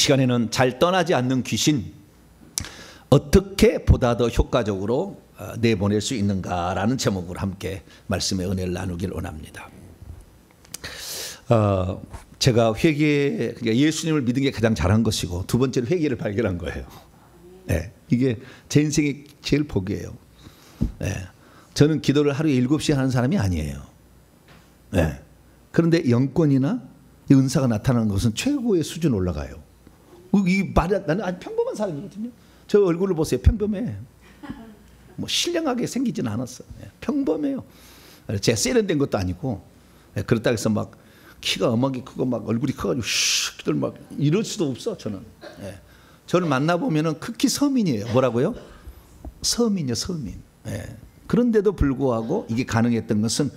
시간에는 잘 떠나지 않는 귀신, 어떻게 보다 더 효과적으로 내보낼 수 있는가라는 제목으로 함께 말씀의 은혜를 나누길 원합니다. 제가 회개, 그러니까 예수님을 믿은 게 가장 잘한 것이고, 두 번째로 회개를 발견한 거예요. 네, 이게 제 인생의 제일 복이에요. 네, 저는 기도를 하루에 7시간 하는 사람이 아니에요. 네, 그런데 영권이나 이 은사가 나타나는 것은 최고의 수준 올라가요. 이 말이, 나는 아주 평범한 사람이거든요. 저 얼굴을 보세요. 평범해. 뭐 신령하게 생기진 않았어. 평범해요. 제가 세련된 것도 아니고, 그렇다고 해서 막 키가 어마하게 크고 막 얼굴이 커가지고 슉들 막 이럴 수도 없어. 저는. 저를 만나보면은 극히 서민이에요. 뭐라고요? 서민이요, 서민. 그런데도 불구하고 이게 가능했던 것은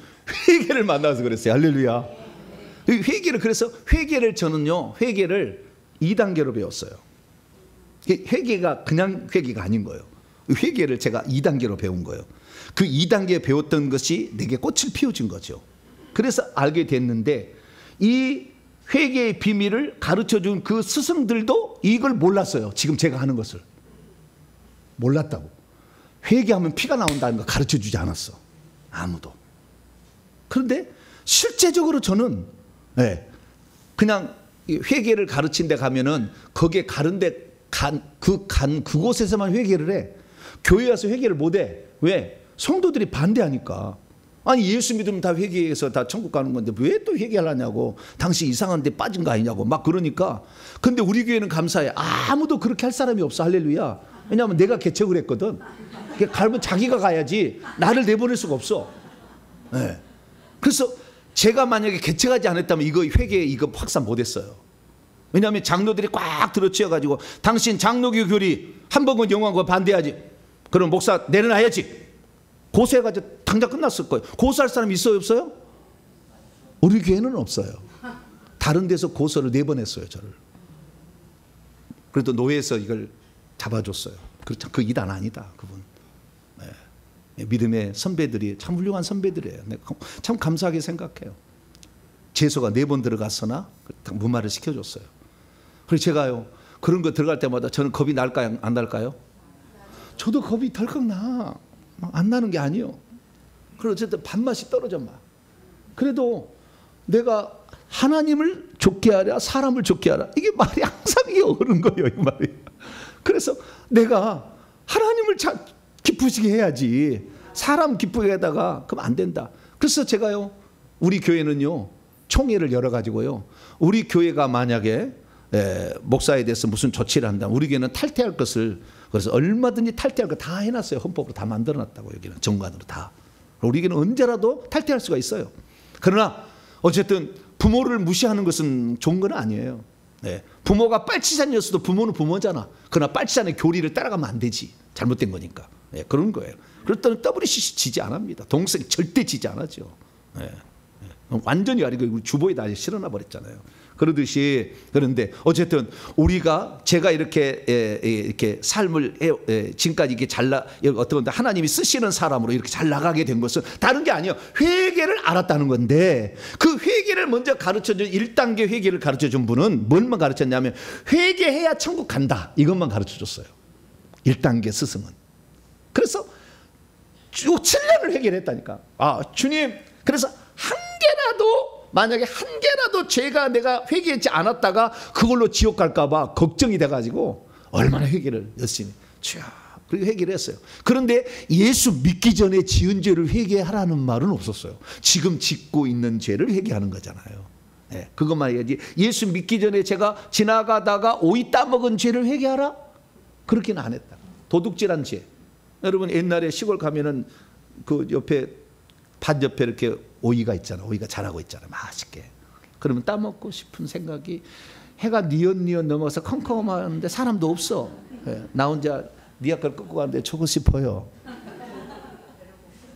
회개를 만나서 그랬어요. 할렐루야. 회개를, 그래서 회개를 저는요, 회개를 2단계로 배웠어요. 회개가 그냥 회개가 아닌 거예요. 회개를 제가 2단계로 배운 거예요. 그 2단계 배웠던 것이 내게 꽃을 피워준 거죠. 그래서 알게 됐는데, 이 회개의 비밀을 가르쳐준 그 스승들도 이걸 몰랐어요. 지금 제가 하는 것을 몰랐다고. 회개하면 피가 나온다는 거 가르쳐주지 않았어, 아무도. 그런데 실제적으로 저는 그냥 회개를 가르친 데 가면은 거기에 가는데 그곳에서만 회개를 해. 교회 와서 회개를 못 해. 왜? 성도들이 반대하니까. 아니, 예수 믿으면 다 회개해서 다 천국 가는 건데 왜 또 회개하려냐고. 당신 이상한 데 빠진 거 아니냐고 막 그러니까. 근데 우리 교회는 감사해. 아무도 그렇게 할 사람이 없어. 할렐루야. 왜냐하면 내가 개척을 했거든. 가면 자기가 가야지 나를 내보낼 수가 없어. 그래서 제가 만약에 개척하지 않았다면 이거 회개 이거 확산 못했어요. 왜냐하면 장로들이 꽉 들어치여가지고, 당신 장로교 교리 한복은 영원한 거 반대하지. 그럼 목사 내려놔야지. 고소해가지고 당장 끝났을 거예요. 고소할 사람 있어요, 없어요? 우리 교회는 없어요. 다른 데서 고소를 4번 했어요, 저를. 그래도 노예에서 이걸 잡아줬어요. 그렇죠. 그 이단 아니다, 그분. 믿음의 선배들이 참 훌륭한 선배들이에요. 참 감사하게 생각해요. 재소가 4번 들어갔으나 무마를 시켜줬어요. 그래서 제가요, 그런 거 들어갈 때마다 저는 겁이 날까요, 안 날까요? 저도 겁이 덜컥 나. 안 나는 게 아니에요. 그래서 어쨌든 밥맛이 떨어져 막. 그래도 내가 하나님을 좋게 하랴 사람을 좋게 하라, 이게 말이 항상 이게 옳은 거예요, 이 말이. 그래서 내가 하나님을 기쁘시게 해야지 사람 기쁘게 하다가 그럼 안 된다. 그래서 제가요, 우리 교회는요 총회를 열어가지고요, 우리 교회가 만약에 목사에 대해서 무슨 조치를 한다면 우리 교회는 탈퇴할 것을, 그래서 얼마든지 탈퇴할 거 다 해놨어요. 헌법으로 다 만들어놨다고. 여기는 정관으로 다. 우리 교회는 언제라도 탈퇴할 수가 있어요. 그러나 어쨌든 부모를 무시하는 것은 좋은 건 아니에요. 부모가 빨치산이었어도 부모는 부모잖아. 그러나 빨치산의 교리를 따라가면 안 되지. 잘못된 거니까. 그런 거예요. 그렇다면 WCC 지지 안 합니다. 동생 절대 지지 안 하죠. 완전히 아니고 주보에다 실어놔 버렸잖아요. 그러듯이. 그런데 어쨌든 우리가, 제가 이렇게 삶을 지금까지 이렇게 어떤 하나님이 쓰시는 사람으로 이렇게 잘 나가게 된 것은 다른 게 아니에요. 회개를 알았다는 건데, 그 회개를 먼저 가르쳐준 1단계 회개를 가르쳐준 분은 뭘만 가르쳤냐면 회개해야 천국 간다, 이것만 가르쳐줬어요. 1단계 스승은. 그래서 7년을 회개를 했다니까. 주님, 그래서 만약에 한 개라도 내가 회개하지 않았다가 그걸로 지옥 갈까 봐 걱정이 돼가지고 얼마나 회개를 열심히 그렇게 회개를 했어요. 그런데 예수 믿기 전에 지은 죄를 회개하라는 말은 없었어요. 지금 짓고 있는 죄를 회개하는 거잖아요. 그것만 해야지. 예수 믿기 전에 제가 지나가다가 오이 따먹은 죄를 회개하라? 그렇게는 안 했다. 도둑질한 죄. 여러분 옛날에 시골 가면은 그 옆에 밭 옆에 이렇게 오이가 있잖아. 오이가 자라고 있잖아. 맛있게. 그러면 따먹고 싶은 생각이, 해가 니언니언 넘어서 컴컴하는데 사람도 없어. 나 혼자 니아까를 끌고 가는데 저거 싶어요.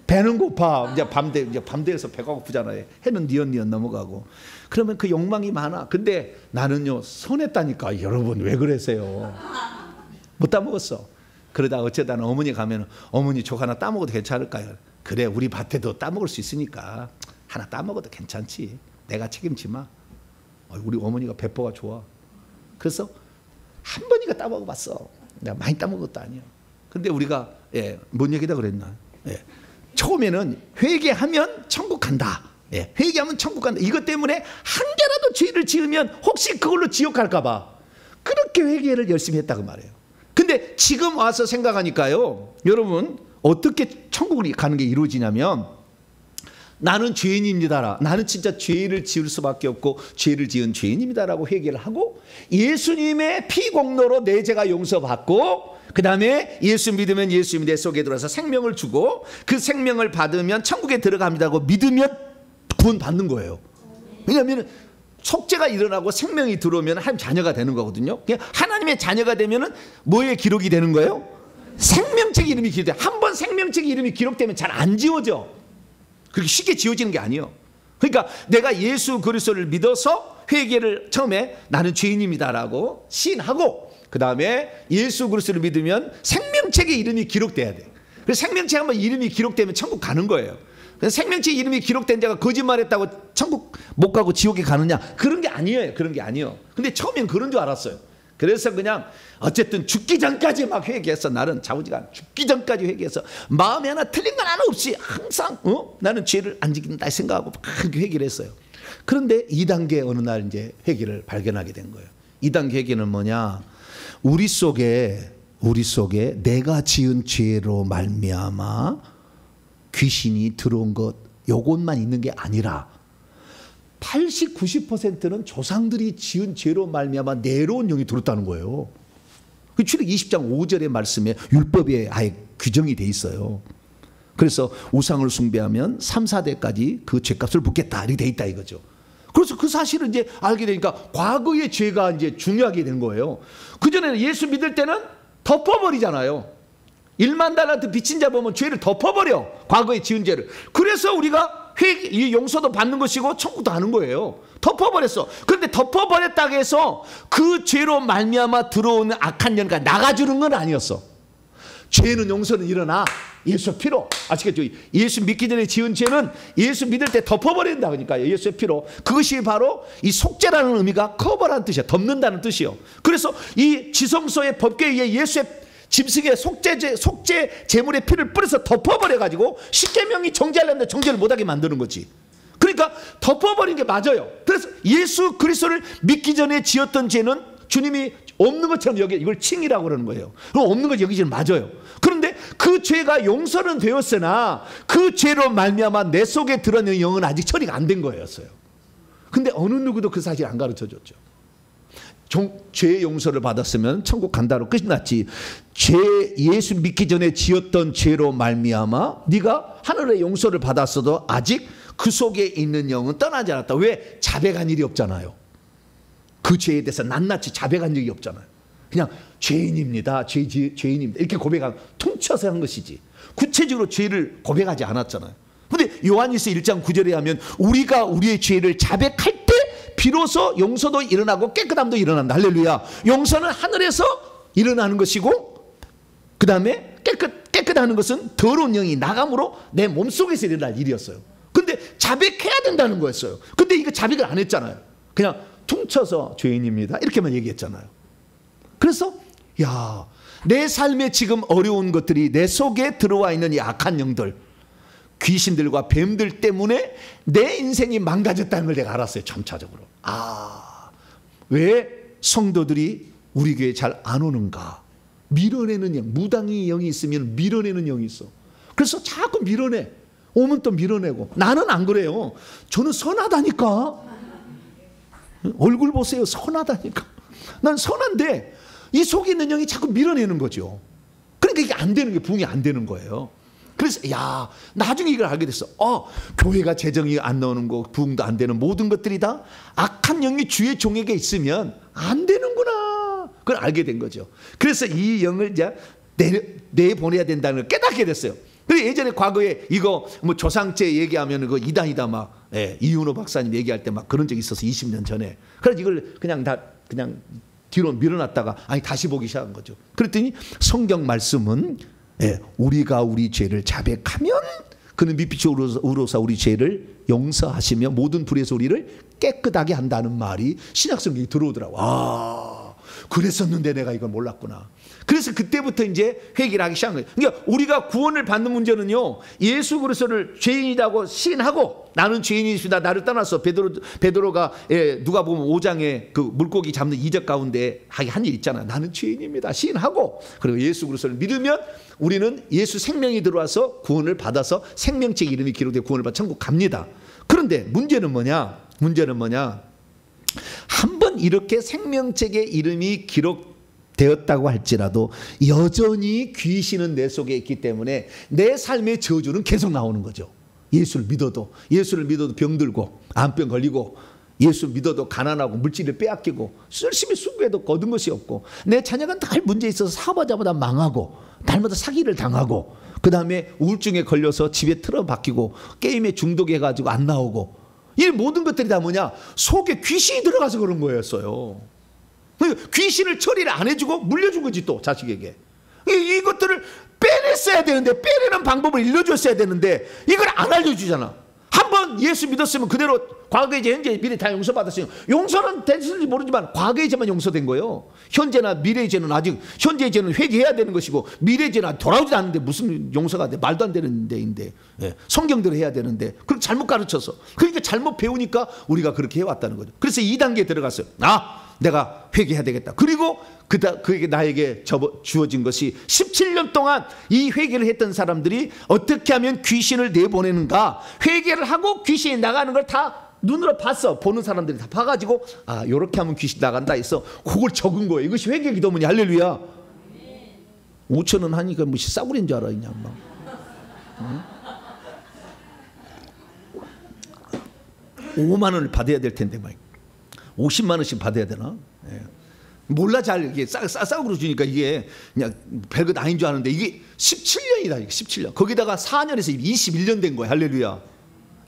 배는 고파. 이제 밤 되어서 배가 고프잖아요. 해는 니언니언 넘어가고. 그러면 그 욕망이 많아. 근데 나는요 손했다니까. 여러분 왜 그러세요? 못 따먹었어. 그러다 어쩌다 어머니 가면, 어머니 저 하나 따먹어도 괜찮을까요? 그래, 우리 밭에도 따먹을 수 있으니까 하나 따먹어도 괜찮지. 내가 책임지 마. 우리 어머니가 배포가 좋아. 그래서 한 번이가 따먹어봤어. 내가 많이 따먹은 것도 아니야. 근데 우리가 뭔 얘기다 그랬나? 처음에는 회개하면 천국 간다. 회개하면 천국 간다. 이것 때문에 한 개라도 죄를 지으면 혹시 그걸로 지옥 갈까 봐 그렇게 회개를 열심히 했다고 말해요. 근데 지금 와서 생각하니까요, 여러분, 어떻게 천국을 가는 게 이루어지냐면, 나는 죄인입니다라, 나는 진짜 죄를 지을 수밖에 없고 죄를 지은 죄인입니다라고 회개를 하고 예수님의 피 공로로 내 죄가 용서받고, 그 다음에 예수 믿으면 예수님이 내 속에 들어와서 생명을 주고 그 생명을 받으면 천국에 들어갑니다고 믿으면 구원 받는 거예요. 왜냐하면 속죄가 일어나고 생명이 들어오면 하나님 자녀가 되는 거거든요. 하나님의 자녀가 되면 뭐의 기록이 되는 거예요? 생명책 이름이 기록돼. 한번 생명책 이름이 기록되면 잘 안 지워져. 그렇게 쉽게 지워지는 게 아니에요. 그러니까 내가 예수 그리스도를 믿어서 회개를 처음에 나는 죄인입니다라고 시인하고, 그 다음에 예수 그리스도를 믿으면 생명책에 이름이 기록돼야 돼. 그래서 생명책에 한번 이름이 기록되면 천국 가는 거예요. 생명책 이름이 기록된 자가 거짓말했다고 천국 못 가고 지옥에 가느냐? 그런 게 아니에요. 그런 게 아니에요. 근데 처음엔 그런 줄 알았어요. 그래서 그냥 어쨌든 죽기 전까지 막 회개해서, 나는 자우지간 죽기 전까지 회개해서 마음에 하나 틀린 건 하나 없이 항상 나는 죄를 안 지킨다 생각하고 막 회개를 했어요. 그런데 2단계 어느 날 이제 회개를 발견하게 된 거예요. 2단계 회개는 뭐냐? 우리 속에 내가 지은 죄로 말미암아 귀신이 들어온 것, 요것만 있는 게 아니라 80, 90%는 조상들이 지은 죄로 말미암아 내려온 영이 들었다는 거예요. 그 출애굽 20장 5절의 말씀에 율법에 아예 규정이 돼 있어요. 그래서 우상을 숭배하면 3, 4대까지 그 죄값을 묻겠다, 이렇게 돼 있다 이거죠. 그래서 그 사실을 이제 알게 되니까 과거의 죄가 이제 중요하게 된 거예요. 그전에는 예수 믿을 때는 덮어버리잖아요. 1만 달란트 빚진 자 보면 죄를 덮어버려, 과거에 지은 죄를. 그래서 우리가 이 용서도 받는 것이고 천국도 가는 거예요. 덮어버렸어. 그런데 덮어버렸다고 해서 그 죄로 말미암아 들어오는 악한 영가 나가주는 건 아니었어. 죄는 용서는 일어나 예수 피로. 아시겠죠? 예수 믿기 전에 지은 죄는 예수 믿을 때 덮어버린다, 그러니까 예수의 피로. 그것이 바로 이 속죄라는 의미가 커버라는 뜻이야. 덮는다는 뜻이요. 그래서 이 지성소의 법궤에 의해 예수의 짐승의 속죄 제물의 피를 뿌려서 덮어버려가지고 십계명이 정죄하려는데 정죄를 못하게 만드는 거지. 그러니까 덮어버린 게 맞아요. 그래서 예수 그리스도를 믿기 전에 지었던 죄는 주님이 없는 것처럼 여기 이걸 칭이라고 그러는 거예요. 그럼 없는 것 여기지는 맞아요. 그런데 그 죄가 용서는 되었으나 그 죄로 말미암아 내 속에 들어있는 영은 아직 처리가 안 된 거였어요. 근데 어느 누구도 그 사실 안 가르쳐 줬죠. 죄의 용서를 받았으면 천국 간다로 끝이 났지. 예수 믿기 전에 지었던 죄로 말미암아 네가 하늘의 용서를 받았어도 아직 그 속에 있는 영은 떠나지 않았다. 왜? 자백한 일이 없잖아요. 그 죄에 대해서 낱낱이 자백한 적이 없잖아요. 그냥 죄인입니다, 죄인입니다 이렇게 고백한, 퉁쳐서 한 것이지 구체적으로 죄를 고백하지 않았잖아요. 그런데 요한일서 1장 9절에 하면 우리가 우리의 죄를 자백할 때 비로소 용서도 일어나고 깨끗함도 일어난다. 할렐루야. 용서는 하늘에서 일어나는 것이고, 그 다음에 깨끗하는 것은 더러운 영이 나감으로 내 몸속에서 일어날 일이었어요. 근데 자백해야 된다는 거였어요. 근데 이거 자백을 안 했잖아요. 그냥 퉁쳐서 죄인입니다 이렇게만 얘기했잖아요. 그래서 내 삶에 지금 어려운 것들이 내 속에 들어와 있는 이 악한 영들, 귀신들과 뱀들 때문에 내 인생이 망가졌다는 걸 내가 알았어요. 점차적으로. 왜 성도들이 우리 교회에 잘 안 오는가? 밀어내는 영, 무당의 영이 있으면 밀어내는 영이 있어. 그래서 자꾸 밀어내. 오면 또 밀어내고. 나는 안 그래요. 저는 선하다니까. 얼굴 보세요. 선하다니까. 난 선한데 이 속에 있는 영이 자꾸 밀어내는 거죠. 그러니까 이게 안 되는 게 부흥이 안 되는 거예요. 그래서 나중에 이걸 알게 됐어. 교회가 재정이 안 나오는 거, 부흥도 안 되는 모든 것들이 다 악한 영이 주의 종에게 있으면 안 되는구나. 그걸 알게 된 거죠. 그래서 이 영을 이제 내보내야 된다는 걸 깨닫게 됐어요. 예전에 과거에 이거 뭐 조상죄 얘기하면 그 이단이다 막 이윤호 박사님 얘기할 때 막 그런 적이 있어서 20년 전에. 그래서 이걸 그냥 뒤로 밀어놨다가 다시 보기 시작한 거죠. 그랬더니 성경 말씀은 우리가 우리 죄를 자백하면 그는 빛빛이 우러서 우리 죄를 용서하시며 모든 불의에서 우리를 깨끗하게 한다는 말이 신약 성경에 들어오더라고. 그랬었는데 내가 이걸 몰랐구나. 그래서 그때부터 이제 회개를 하기 시작한 거예요. 그러니까 우리가 구원을 받는 문제는요, 예수 그리스도를 죄인이라고 시인하고 나는 죄인이시다 나를 떠나서 베드로가 누가 보면 5장에 그 물고기 잡는 이적 가운데 한 일 있잖아요. 나는 죄인입니다 시인하고, 그리고 예수 그리스도를 믿으면 우리는 예수 생명이 들어와서 구원을 받아서 생명책 이름이 기록되어 구원을 받아 천국 갑니다. 그런데 문제는 뭐냐? 한번 이렇게 생명책에 이름이 기록되었다고 할지라도 여전히 귀신은 내 속에 있기 때문에 내 삶의 저주는 계속 나오는 거죠. 예수를 믿어도 병들고 암병 걸리고, 예수 믿어도 가난하고 물질을 빼앗기고, 열심히 수고해도 거둔 것이 없고, 내 자녀가 늘 문제 있어서 사업하자마자 망하고, 날마다 사기를 당하고, 그 다음에 우울증에 걸려서 집에 틀어박히고, 게임에 중독해가지고 안 나오고, 이 모든 것들이 다 뭐냐? 속에 귀신이 들어가서 그런 거였어요. 귀신을 처리를 안 해주고 물려준 거지, 또 자식에게. 이것들을 빼냈어야 되는데, 빼내는 방법을 일러줬어야 되는데 이걸 안 알려주잖아. 한번 예수 믿었으면 그대로 과거의 죄, 현재, 미래 다 용서받았어요. 용서는 됐을지 모르지만 과거의 죄만 용서된 거예요. 현재나 미래의 죄는 아직, 현재의 죄는 회개해야 되는 것이고 미래의 죄는 돌아오지 않는데 무슨 용서가 돼? 말도 안 되는 데인데, 성경대로 해야 되는데 그걸 잘못 가르쳐서, 그러니까 잘못 배우니까 우리가 그렇게 해왔다는 거죠. 그래서 2단계에 들어갔어요. 내가 회개해야 되겠다. 그리고 그에게 나에게 주어진 것이 17년 동안 이 회개를 했던 사람들이 어떻게 하면 귀신을 내보내는가, 회개를 하고 귀신이 나가는 걸 다 눈으로 봤어. 보는 사람들이 다 봐가지고 요렇게 하면 귀신 나간다 해서 그걸 적은 거예요. 이것이 회개 기도문이. 할렐루야. 5,000원 하니까 무슨 싸구려인 줄 알아 그냥 막. 응? 5만 원을 받아야 될 텐데 막 50만 원씩 받아야 되나? 몰라, 잘 이게 싸구려 주니까 이게 그냥 별것 아닌 줄 아는데 이게 17년이다. 이게 17년. 거기다가 4년에서 21년 된 거예요. 할렐루야.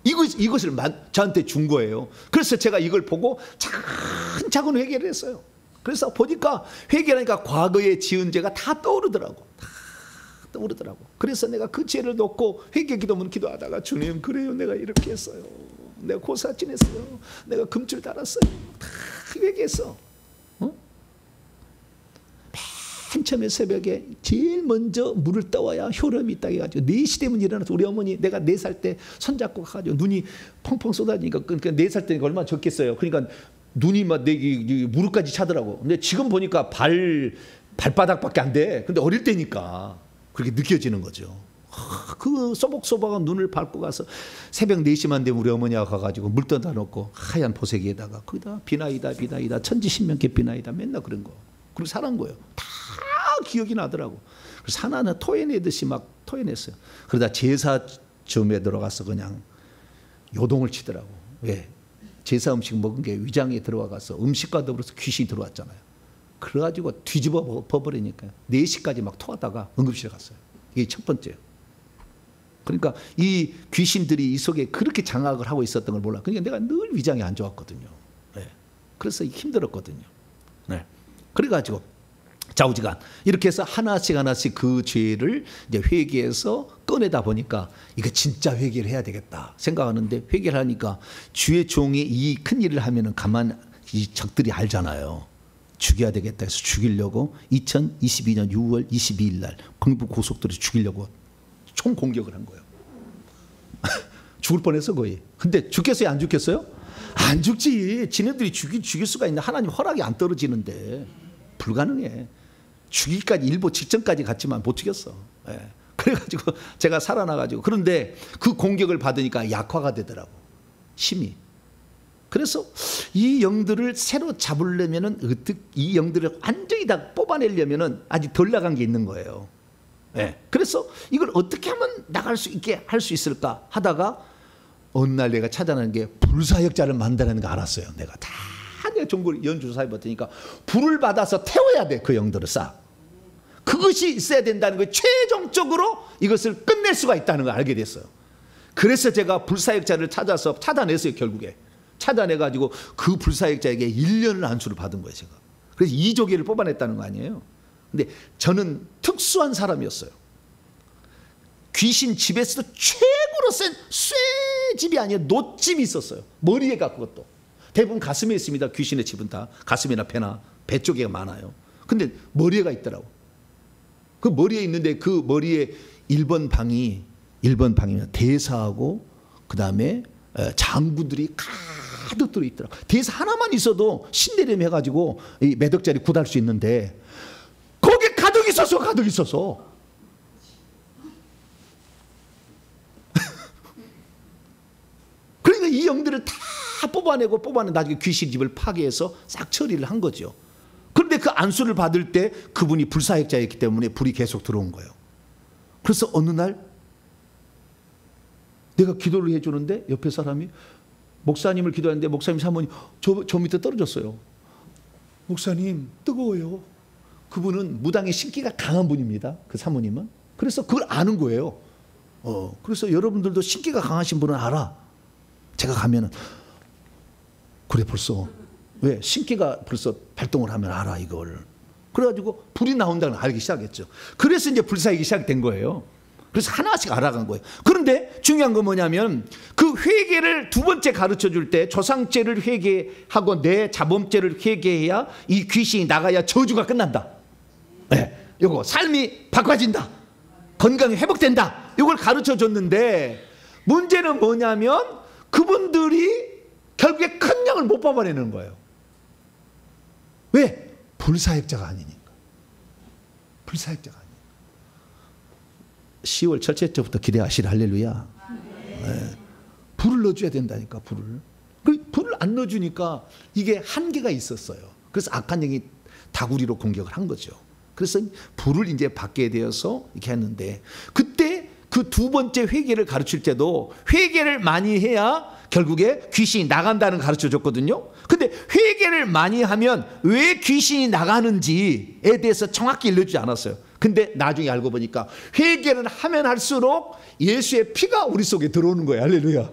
이것을 저한테 준 거예요. 그래서 제가 이걸 보고 차근차근 회개를 했어요. 그래서 보니까 회개하니까 과거에 지은 죄가 다 떠오르더라고. 그래서 내가 그 죄를 놓고 회개 기도문 기도하다가, 주님, 그래요, 내가 이렇게 했어요. 내가 고사 지냈어요. 내가 금줄 달았어요. 다 회개했어. 맨 처음에 새벽에 제일 먼저 물을 떠와야 혈압이 있다 해가지고 4시 되면 일어나서 우리 어머니, 내가 4살 때 손잡고 가가지고 눈이 펑펑 쏟아지니까, 그러니까 4살 때니까 얼마나 적겠어요. 그러니까 눈이 막 무릎까지 차더라고. 근데 지금 보니까 발바닥밖에 안 돼. 근데 어릴 때니까 그렇게 느껴지는 거죠. 그 소복소복한 눈을 밟고 가서 새벽 4시만 되면 우리 어머니가 가가지고 물 떠다 놓고 하얀 보세기에다가 거기다 비나이다 천지신명께 비나이다 맨날 그런 거. 그리고 살한 거예요. 다 기억이 나더라고. 그래서 하나는 토해내듯이 막 토해냈어요. 그러다 제사점에 들어가서 그냥 요동을 치더라고. 왜? 제사 음식 먹은 게 위장에 들어가서 음식과 더불어서 귀신이 들어왔잖아요. 그래가지고 뒤집어 버리니까 4시까지 막 토하다가 응급실에 갔어요. 이게 첫 번째예요. 그러니까 이 귀신들이 이 속에 그렇게 장악을 하고 있었던 걸 몰라. 그러니까 내가 늘 위장이 안 좋았거든요. 그래서 힘들었거든요. 그래가지고 좌우지간 이렇게 해서 하나씩 그 죄를 이제 회개해서 꺼내다 보니까 이거 진짜 회개를 해야 되겠다 생각하는데, 회개를 하니까 주의 종이 이 큰 일을 하면은 이 적들이 알잖아요. 죽여야 되겠다 해서 죽이려고 2022년 6월 22일 날 경부 고속도로에서 죽이려고 총 공격을 한 거예요. 죽을 뻔했어 거의. 근데 죽겠어요, 안 죽겠어요? 안 죽지. 지네들이 죽일 수가 있나? 하나님 허락이 안 떨어지는데 불가능해. 죽이기까지 일부 직전까지 갔지만 못 죽였어. 그래가지고 제가 살아나가지고, 그런데 그 공격을 받으니까 약화가 되더라고, 힘이. 그래서 이 영들을 새로 잡으려면은, 이 영들을 완전히 다 뽑아내려면은 아직 덜 나간 게 있는 거예요. 그래서 이걸 어떻게 하면 나갈 수 있게 할 수 있을까 하다가 어느 날 내가 찾아낸 게 불사역자를 만드는 거 알았어요. 내가 종골 연주사 해봤으니까 불을 받아서 태워야 돼. 그 영들을 싹. 그것이 있어야 된다는 거예요. 최종적으로 이것을 끝낼 수가 있다는 걸 알게 됐어요. 그래서 제가 불사역자를 찾아서 찾아냈어요. 결국에 찾아내가지고 그 불사역자에게 1년을 안수를 받은 거예요. 제가. 그래서 2조개를 뽑아냈다는 거 아니에요. 근데 저는 특수한 사람이었어요. 귀신 집에서도 최고로 센 쇠집이 아니에요. 놋집이 있었어요. 머리에가 그것도. 대부분 가슴에 있습니다. 귀신의 집은 다 가슴이나 배나 배 쪽에 많아요. 근데 머리에가 있더라고. 그 머리에 있는데 그 머리에 1번 방이면 대사하고 그다음에 장군들이 가득 들어있더라고. 대사 하나만 있어도 신내림 해가지고 이 몇 억짜리 굿할 수 있는데 거기 가득 있어서 그러니까 이 영들을 다 뽑아내고 나중에 귀신 집을 파괴해서 싹 처리를 한 거죠. 그런데 그 안수를 받을 때 그분이 불사역자였기 때문에 불이 계속 들어온 거예요. 그래서 어느 날 내가 기도를 해주는데 옆에 사람이 목사님을 기도하는데 목사님 사모님 저 밑에 떨어졌어요. 목사님 뜨거워요. 그분은 무당의 신기가 강한 분입니다. 그 사모님은. 그래서 그걸 아는 거예요. 그래서 여러분들도 신기가 강하신 분은 알아. 제가 가면은 그래 벌써 왜 신기가 벌써 발동을 하면 알아 이걸. 그래가지고 불이 나온다는 걸 알기 시작했죠. 그래서 이제 불사역이 시작된 거예요. 그래서 하나씩 알아간 거예요. 그런데 중요한 건 뭐냐면 그 회개를 두 번째 가르쳐 줄 때 조상죄를 회개하고 내 자범죄를 회개해야 이 귀신이 나가야 저주가 끝난다. 네, 요거 삶이 바꿔진다. 건강이 회복된다. 이걸 가르쳐 줬는데 문제는 뭐냐면 그분들이 결국에 큰 영을 못 뽑아내는 거예요. 왜? 불사역자가 아니니까. 불사역자가 아니니까. 10월 첫째 주부터 기대하시라. 할렐루야. 네. 불을 넣어줘야 된다니까. 불을 안 넣어주니까 이게 한계가 있었어요. 그래서 악한 영이 다구리로 공격을 한 거죠. 그래서 불을 이제 받게 되어서 이렇게 했는데 그때 그 두 번째 회개를 가르칠 때도 회개를 많이 해야 결국에 귀신이 나간다는 가르쳐 줬거든요. 근데 회개를 많이 하면 왜 귀신이 나가는지에 대해서 정확히 알려주지 않았어요. 근데 나중에 알고 보니까 회개를 하면 할수록 예수의 피가 우리 속에 들어오는 거예요. 할렐루야.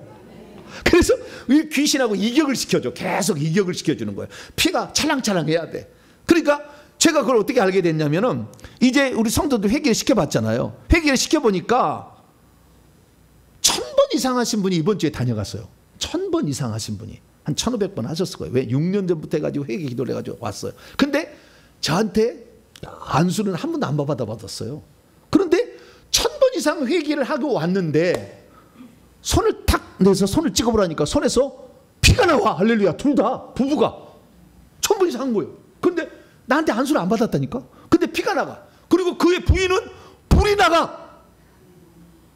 그래서 이 귀신하고 이격을 시켜줘. 계속 이격을 시켜주는 거예요. 피가 찰랑찰랑해야 돼. 그러니까 제가 그걸 어떻게 알게 됐냐면은 이제 우리 성도들 회개를 시켜봤잖아요. 회개를 시켜보니까 1000번 이상 하신 분이 이번 주에 다녀갔어요. 1000번 이상 하신 분이 한 1500번 하셨을 거예요. 왜? 6년 전부터 해가지고 회개 기도를 해가지고 왔어요. 근데 저한테 안수는 한 번도 안 받았어요. 그런데 1000번 이상 회개를 하고 왔는데 손을 탁 내서 손을 찍어보라니까 손에서 피가 나와. 할렐루야. 둘 다 부부가 1000번 이상 한 거예요. 근데 나한테 안수를 안 받았다니까. 근데 피가 나가. 그리고 그의 부인은 불이 나가.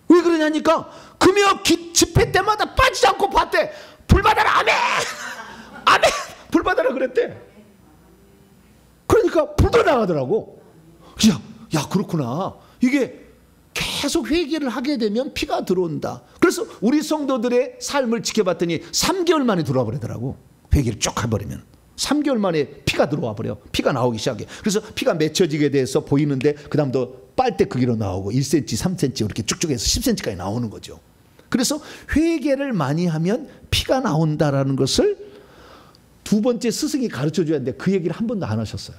왜 그러냐니까 금요 집회 때마다 빠지지 않고 봤대. 불 받아라. 아멘. 아멘. 불 받아라 그랬대. 그러니까 불도 나가더라고. 야 그렇구나. 이게 계속 회개를 하게 되면 피가 들어온다. 그래서 우리 성도들의 삶을 지켜봤더니 3개월 만에 들어와 버리더라고. 회개를 쭉 해버리면 3개월 만에 피가 들어와 버려. 피가 나오기 시작해. 그래서 피가 맺혀지게 돼서 보이는데 그 다음도 빨대 크기로 나오고 1cm, 3cm 이렇게 쭉쭉 해서 10cm까지 나오는 거죠. 그래서 회개를 많이 하면 피가 나온다라는 것을 두 번째 스승이 가르쳐줘야 하는데 그 얘기를 한 번도 안 하셨어요.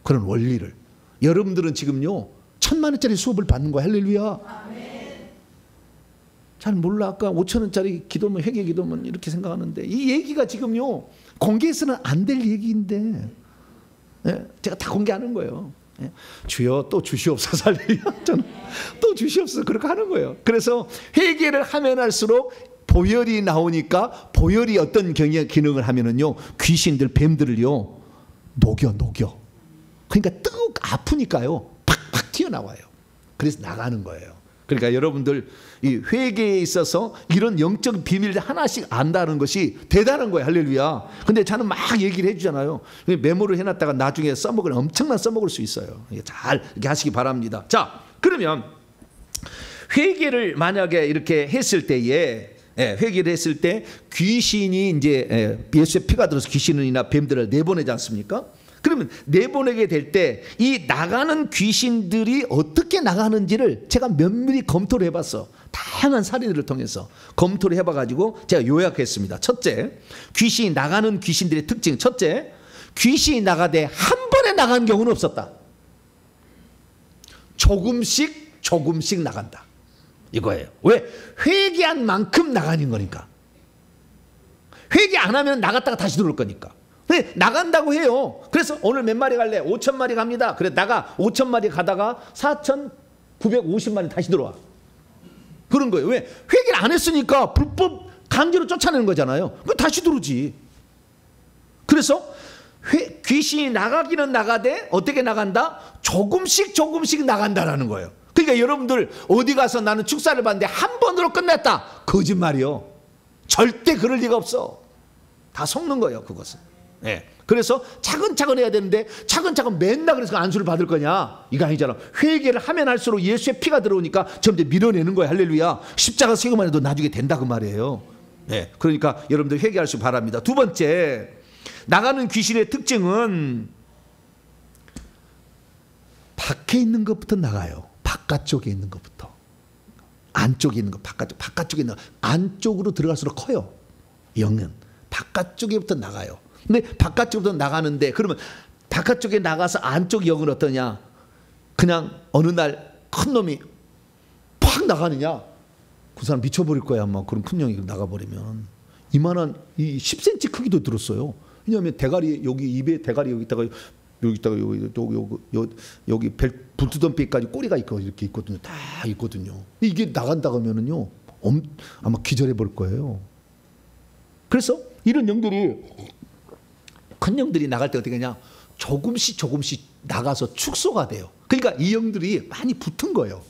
그런 원리를. 여러분들은 지금요 1000만 원짜리 수업을 받는 거야. 할렐루야. 아멘. 잘 몰라. 아까 5,000원짜리 기도면 회개 기도면 이렇게 생각하는데 이 얘기가 지금요 공개해서는 안 될 얘기인데 제가 다 공개하는 거예요. 주여 또 주시옵소서. 할렐루야. 저는 또 주시옵소서 그렇게 하는 거예요. 그래서 회개를 하면 할수록 보혈이 나오니까 보혈이 어떤 기능을 하면은요 귀신들 뱀들을요 녹여. 그러니까 뜨겁고 아프니까요 팍팍 튀어나와요. 그래서 나가는 거예요. 그러니까 여러분들 이 회개에 있어서 이런 영적 비밀을 하나씩 안다는 것이 대단한 거예요. 할렐루야. 근데 저는 막 얘기를 해주잖아요. 메모를 해놨다가 나중에 엄청난 써먹을 수 있어요. 잘 이렇게 하시기 바랍니다. 자, 그러면 회개를 만약에 이렇게 했을 때에 회개를 했을 때 귀신이 이제 예수의 피가 들어서 귀신이나 뱀들을 내보내지 않습니까? 그러면 내보내게 될 때 이 나가는 귀신들이 어떻게 나가는지를 제가 면밀히 검토를 해봤어. 다양한 사례들을 통해서 검토를 해봐가지고 제가 요약했습니다. 첫째, 귀신이 나가는 귀신들의 특징. 첫째, 귀신이 나가되 한 번에 나간 경우는 없었다. 조금씩 나간다. 이거예요. 왜? 회개한 만큼 나가는 거니까. 회개 안 하면 나갔다가 다시 들어올 거니까. 근데 나간다고 해요. 그래서 오늘 몇 마리 갈래? 5,000마리 갑니다. 그래 나가 5,000마리 가다가 4,950마리 다시 들어와. 그런 거예요. 왜? 회개를 안 했으니까 불법 강제로 쫓아내는 거잖아요. 그 다시 들어오지. 그래서 귀신이 나가기는 나가되 어떻게 나간다? 조금씩 조금씩 나간다라는 거예요. 그러니까 여러분들 어디 가서 나는 축사를 봤는데 한 번으로 끝냈다. 거짓말이요. 절대 그럴 리가 없어. 다 속는 거예요, 그것은. 네. 그래서 차근차근 해야 되는데 차근차근 맨날 그래서 안수를 받을 거냐? 이거 아니잖아. 회개를 하면 할수록 예수의 피가 들어오니까 점점 밀어내는 거예요. 할렐루야. 십자가 세고만 해도 나중에 된다 그 말이에요. 네. 그러니까 여러분들 회개할 수 바랍니다. 두 번째, 나가는 귀신의 특징은 밖에 있는 것부터 나가요. 바깥쪽에 있는 것부터. 안쪽에 있는 것, 바깥쪽에 있는 것. 안쪽으로 들어갈수록 커요. 영은 바깥쪽에부터 나가요. 근데 바깥쪽부터 나가는데 그러면 바깥쪽에 나가서 안쪽 영은 어떠냐? 그냥 어느 날 큰 놈이 팍 나가느냐? 그 사람 미쳐버릴 거야 아마. 그런 큰 영이 나가버리면. 이만한 이 10cm 크기도 들었어요. 왜냐하면 대가리 여기 입에 대가리 여기다가 여기 불투던 뼈까지 꼬리가 있고 이렇게 있거든요. 다 있거든요. 이게 나간다고 하면은요 아마 기절해 볼 거예요. 그래서 이런 영들이 큰 영들이 나갈 때 어떻게 하냐? 조금씩 조금씩 나가서 축소가 돼요. 그러니까 이 영들이 많이 붙은 거예요.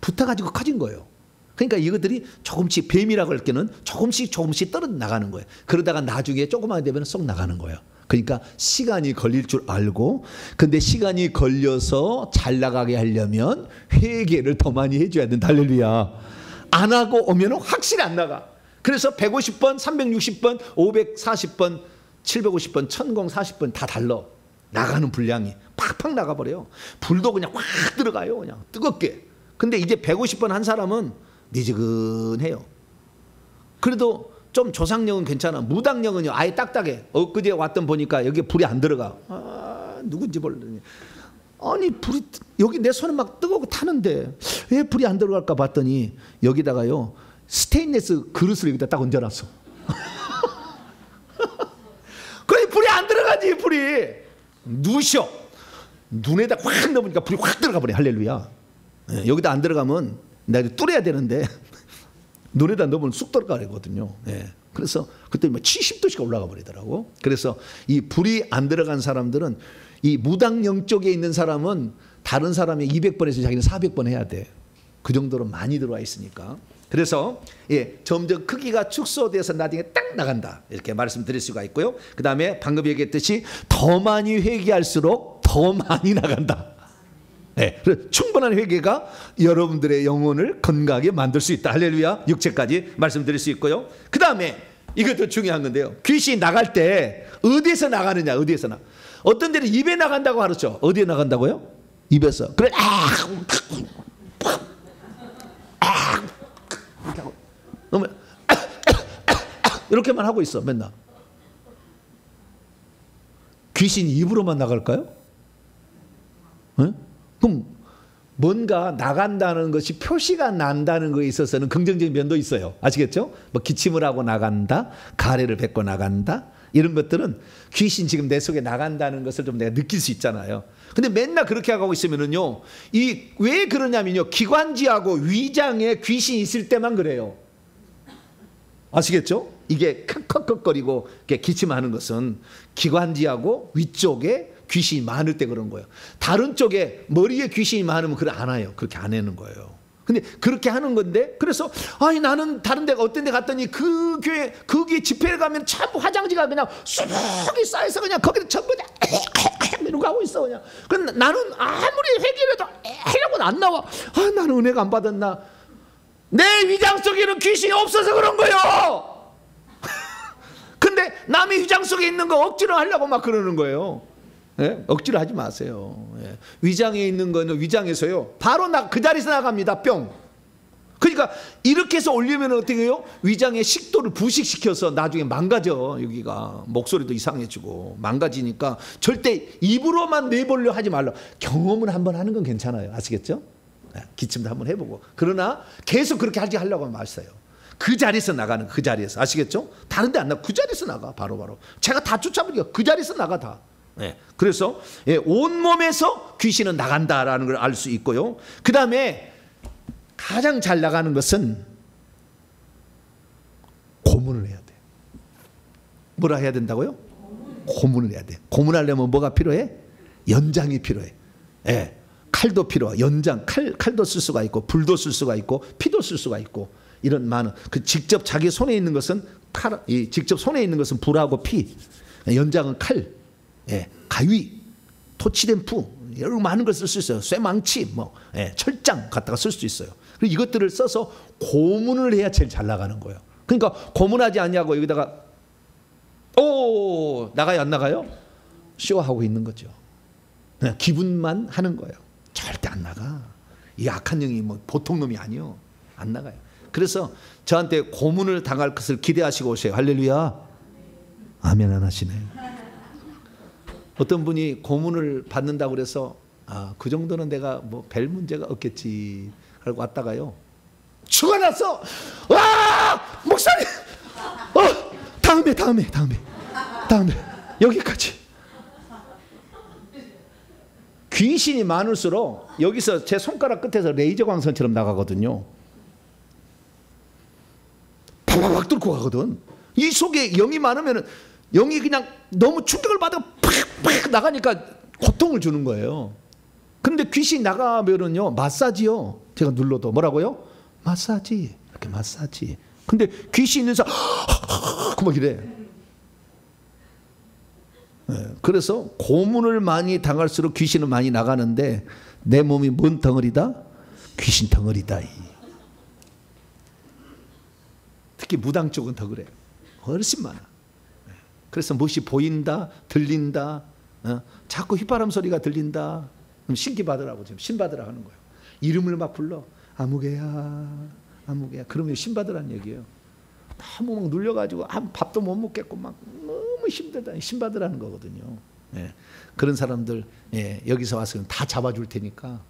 붙어가지고 커진 거예요. 그러니까 이것들이 조금씩 뱀이라고 할 때는 조금씩 조금씩 떨어져 나가는 거예요. 그러다가 나중에 조금만 되면 쏙 나가는 거예요. 그러니까 시간이 걸릴 줄 알고, 근데 시간이 걸려서 잘 나가게 하려면 회개를 더 많이 해줘야 된다. 할렐루야. 안 하고 오면 확실히 안 나가. 그래서 150번, 360번, 540번, 750번, 1040번 다 달라. 나가는 분량이 팍팍 나가버려요. 불도 그냥 확 들어가요. 그냥 뜨겁게. 근데 이제 150번 한 사람은 미지근해요. 그래도 좀 조상령은 괜찮아. 무당령은요 아예 딱딱해. 엊그제 왔던 보니까 여기 불이 안 들어가. 아, 누군지 모르더니 아니 불이 여기 내 손은 막 뜨거워 타는데 왜 불이 안 들어갈까 봤더니 여기다가요 스테인리스 그릇을 여기다 딱 얹어놨어. 그래 불이 안 들어가지. 불이 누셔. 눈에다 확 넣으니까 불이 확 들어가 버려. 할렐루야. 네, 여기다 안 들어가면 내가 뚫어야 되는데 눈에다 넣으면 쑥 들어가거든요. 네, 그래서 그때 70도씩 올라가 버리더라고. 그래서 이 불이 안 들어간 사람들은 이 무당령 쪽에 있는 사람은 다른 사람이 200번에서 자기는 400번 해야 돼. 그 정도로 많이 들어와 있으니까. 그래서 예, 점점 크기가 축소돼서 나중에 딱 나간다. 이렇게 말씀드릴 수가 있고요. 그 다음에 방금 얘기했듯이 더 많이 회개할수록 더 많이 나간다. 네, 충분한 회개가 여러분들의 영혼을 건강하게 만들 수 있다. 할렐루야. 육체까지 말씀드릴 수 있고요. 그 다음에 이것도 중요한 건데요. 귀신이 나갈 때 어디에서 나가느냐. 어디에서 나. 어떤 데는 입에 나간다고 하죠. 어디에 나간다고요? 입에서. 그래 이렇게만 하고 있어 맨날. 귀신이 입으로만 나갈까요? 네? 그럼 뭔가 나간다는 것이 표시가 난다는 것에 있어서는 긍정적인 면도 있어요. 아시겠죠? 뭐 기침을 하고 나간다, 가래를 뱉고 나간다, 이런 것들은 귀신 지금 내 속에 나간다는 것을 좀 내가 느낄 수 있잖아요. 근데 맨날 그렇게 하고 있으면은요, 이 왜 그러냐면요, 기관지하고 위장에 귀신이 있을 때만 그래요. 아시겠죠? 이게 컥컥거리고 기침하는 것은 기관지하고 위쪽에 귀신이 많을 때 그런 거예요. 다른 쪽에 머리에 귀신이 많으면 그래 안 와요. 그렇게 안 하는 거예요. 근데 그렇게 하는 건데, 그래서 아니 나는 다른 데 어떤 데 갔더니 그 교회 집회를 가면 참 화장지가 그냥 수북이 쌓여서 그냥 거기를 전부 다 이러고 하고 있어 그냥. 근데 나는 아무리 회개해도 하려고는 안 나와. 아 나는 은혜가 안 받았나. 내 위장 속에는 귀신이 없어서 그런 거예요. 근데 남의 위장 속에 있는 거 억지로 하려고 막 그러는 거예요. 예? 억지로 하지 마세요. 예. 위장에 있는 거는 위장에서요 바로 그 자리에서 나갑니다. 뿅. 그러니까 이렇게 해서 올리면 어떻게 해요? 위장의 식도를 부식시켜서 나중에 망가져. 여기가 목소리도 이상해지고 망가지니까 절대 입으로만 내보려 하지 말라. 경험을 한번 하는 건 괜찮아요. 아시겠죠? 예. 기침도 한번 해보고. 그러나 계속 그렇게 하려고 하면 마세요. 그 자리에서 나가는, 그 자리에서. 아시겠죠? 다른 데 안 나가. 그 자리에서 나가. 바로. 제가 다 쫓아버리니까 그 자리에서 나가 다. 예. 그래서 온몸에서 귀신은 나간다라는 걸 알 수 있고요. 그 다음에 가장 잘 나가는 것은 고문을 해야 돼. 뭐라 해야 된다고요? 고문을 해야 돼. 고문하려면 뭐가 필요해? 연장이 필요해. 예. 칼도 필요해. 연장, 칼도 쓸 수가 있고, 불도 쓸 수가 있고, 피도 쓸 수가 있고, 이런 많은, 그 직접 자기 손에 있는 것은 직접 손에 있는 것은 불하고 피, 연장은 칼, 예, 가위, 토치된 푸, 여러 많은 걸 쓸 수 있어요. 쇠망치, 철장 갖다가 쓸 수 있어요. 그리고 이것들을 써서 고문을 해야 제일 잘 나가는 거예요. 그러니까 고문하지 않냐고 여기다가 나가요 안 나가요? 쇼하고 있는 거죠. 그냥 기분만 하는 거예요. 절대 안 나가. 이 악한 영이 뭐 보통 놈이 아니요. 안 나가요. 그래서 저한테 고문을 당할 것을 기대하시고 오세요. 할렐루야. 아멘 안 하시네. 어떤 분이 고문을 받는다고 그래서 그 정도는 내가 뭐 별 문제가 없겠지 하고 왔다가요. 죽어났어. 와 목사님. 다음에 여기까지. 귀신이 많을수록 여기서 제 손가락 끝에서 레이저 광선처럼 나가거든요. 팍팍 뚫고 가거든. 이 속에 영이 많으면 영이 그냥 너무 충격을 받아 팍팍 나가니까 고통을 주는 거예요. 그런데 귀신이 나가면은요 마사지요. 제가 눌러도 뭐라고요? 마사지. 이렇게 마사지. 근데 귀신 있는 사람 막 이래. 그래서 고문을 많이 당할수록 귀신은 많이 나가는데 내 몸이 뭔 덩어리다? 귀신 덩어리다. 특히 무당 쪽은 더 그래요. 훨씬 많아. 그래서 무엇이 보인다, 들린다, 자꾸 휘바람 소리가 들린다. 그럼 신기 받으라고 지금 신 받으라 하는 거예요. 이름을 막 불러. 아무개야, 아무개야. 그러면 신 받으라는 얘기예요. 너무 막 눌려가지고 밥도 못 먹겠고 막 너무 힘들다. 신 받으라는 거거든요. 그런 사람들 여기서 와서 다 잡아줄 테니까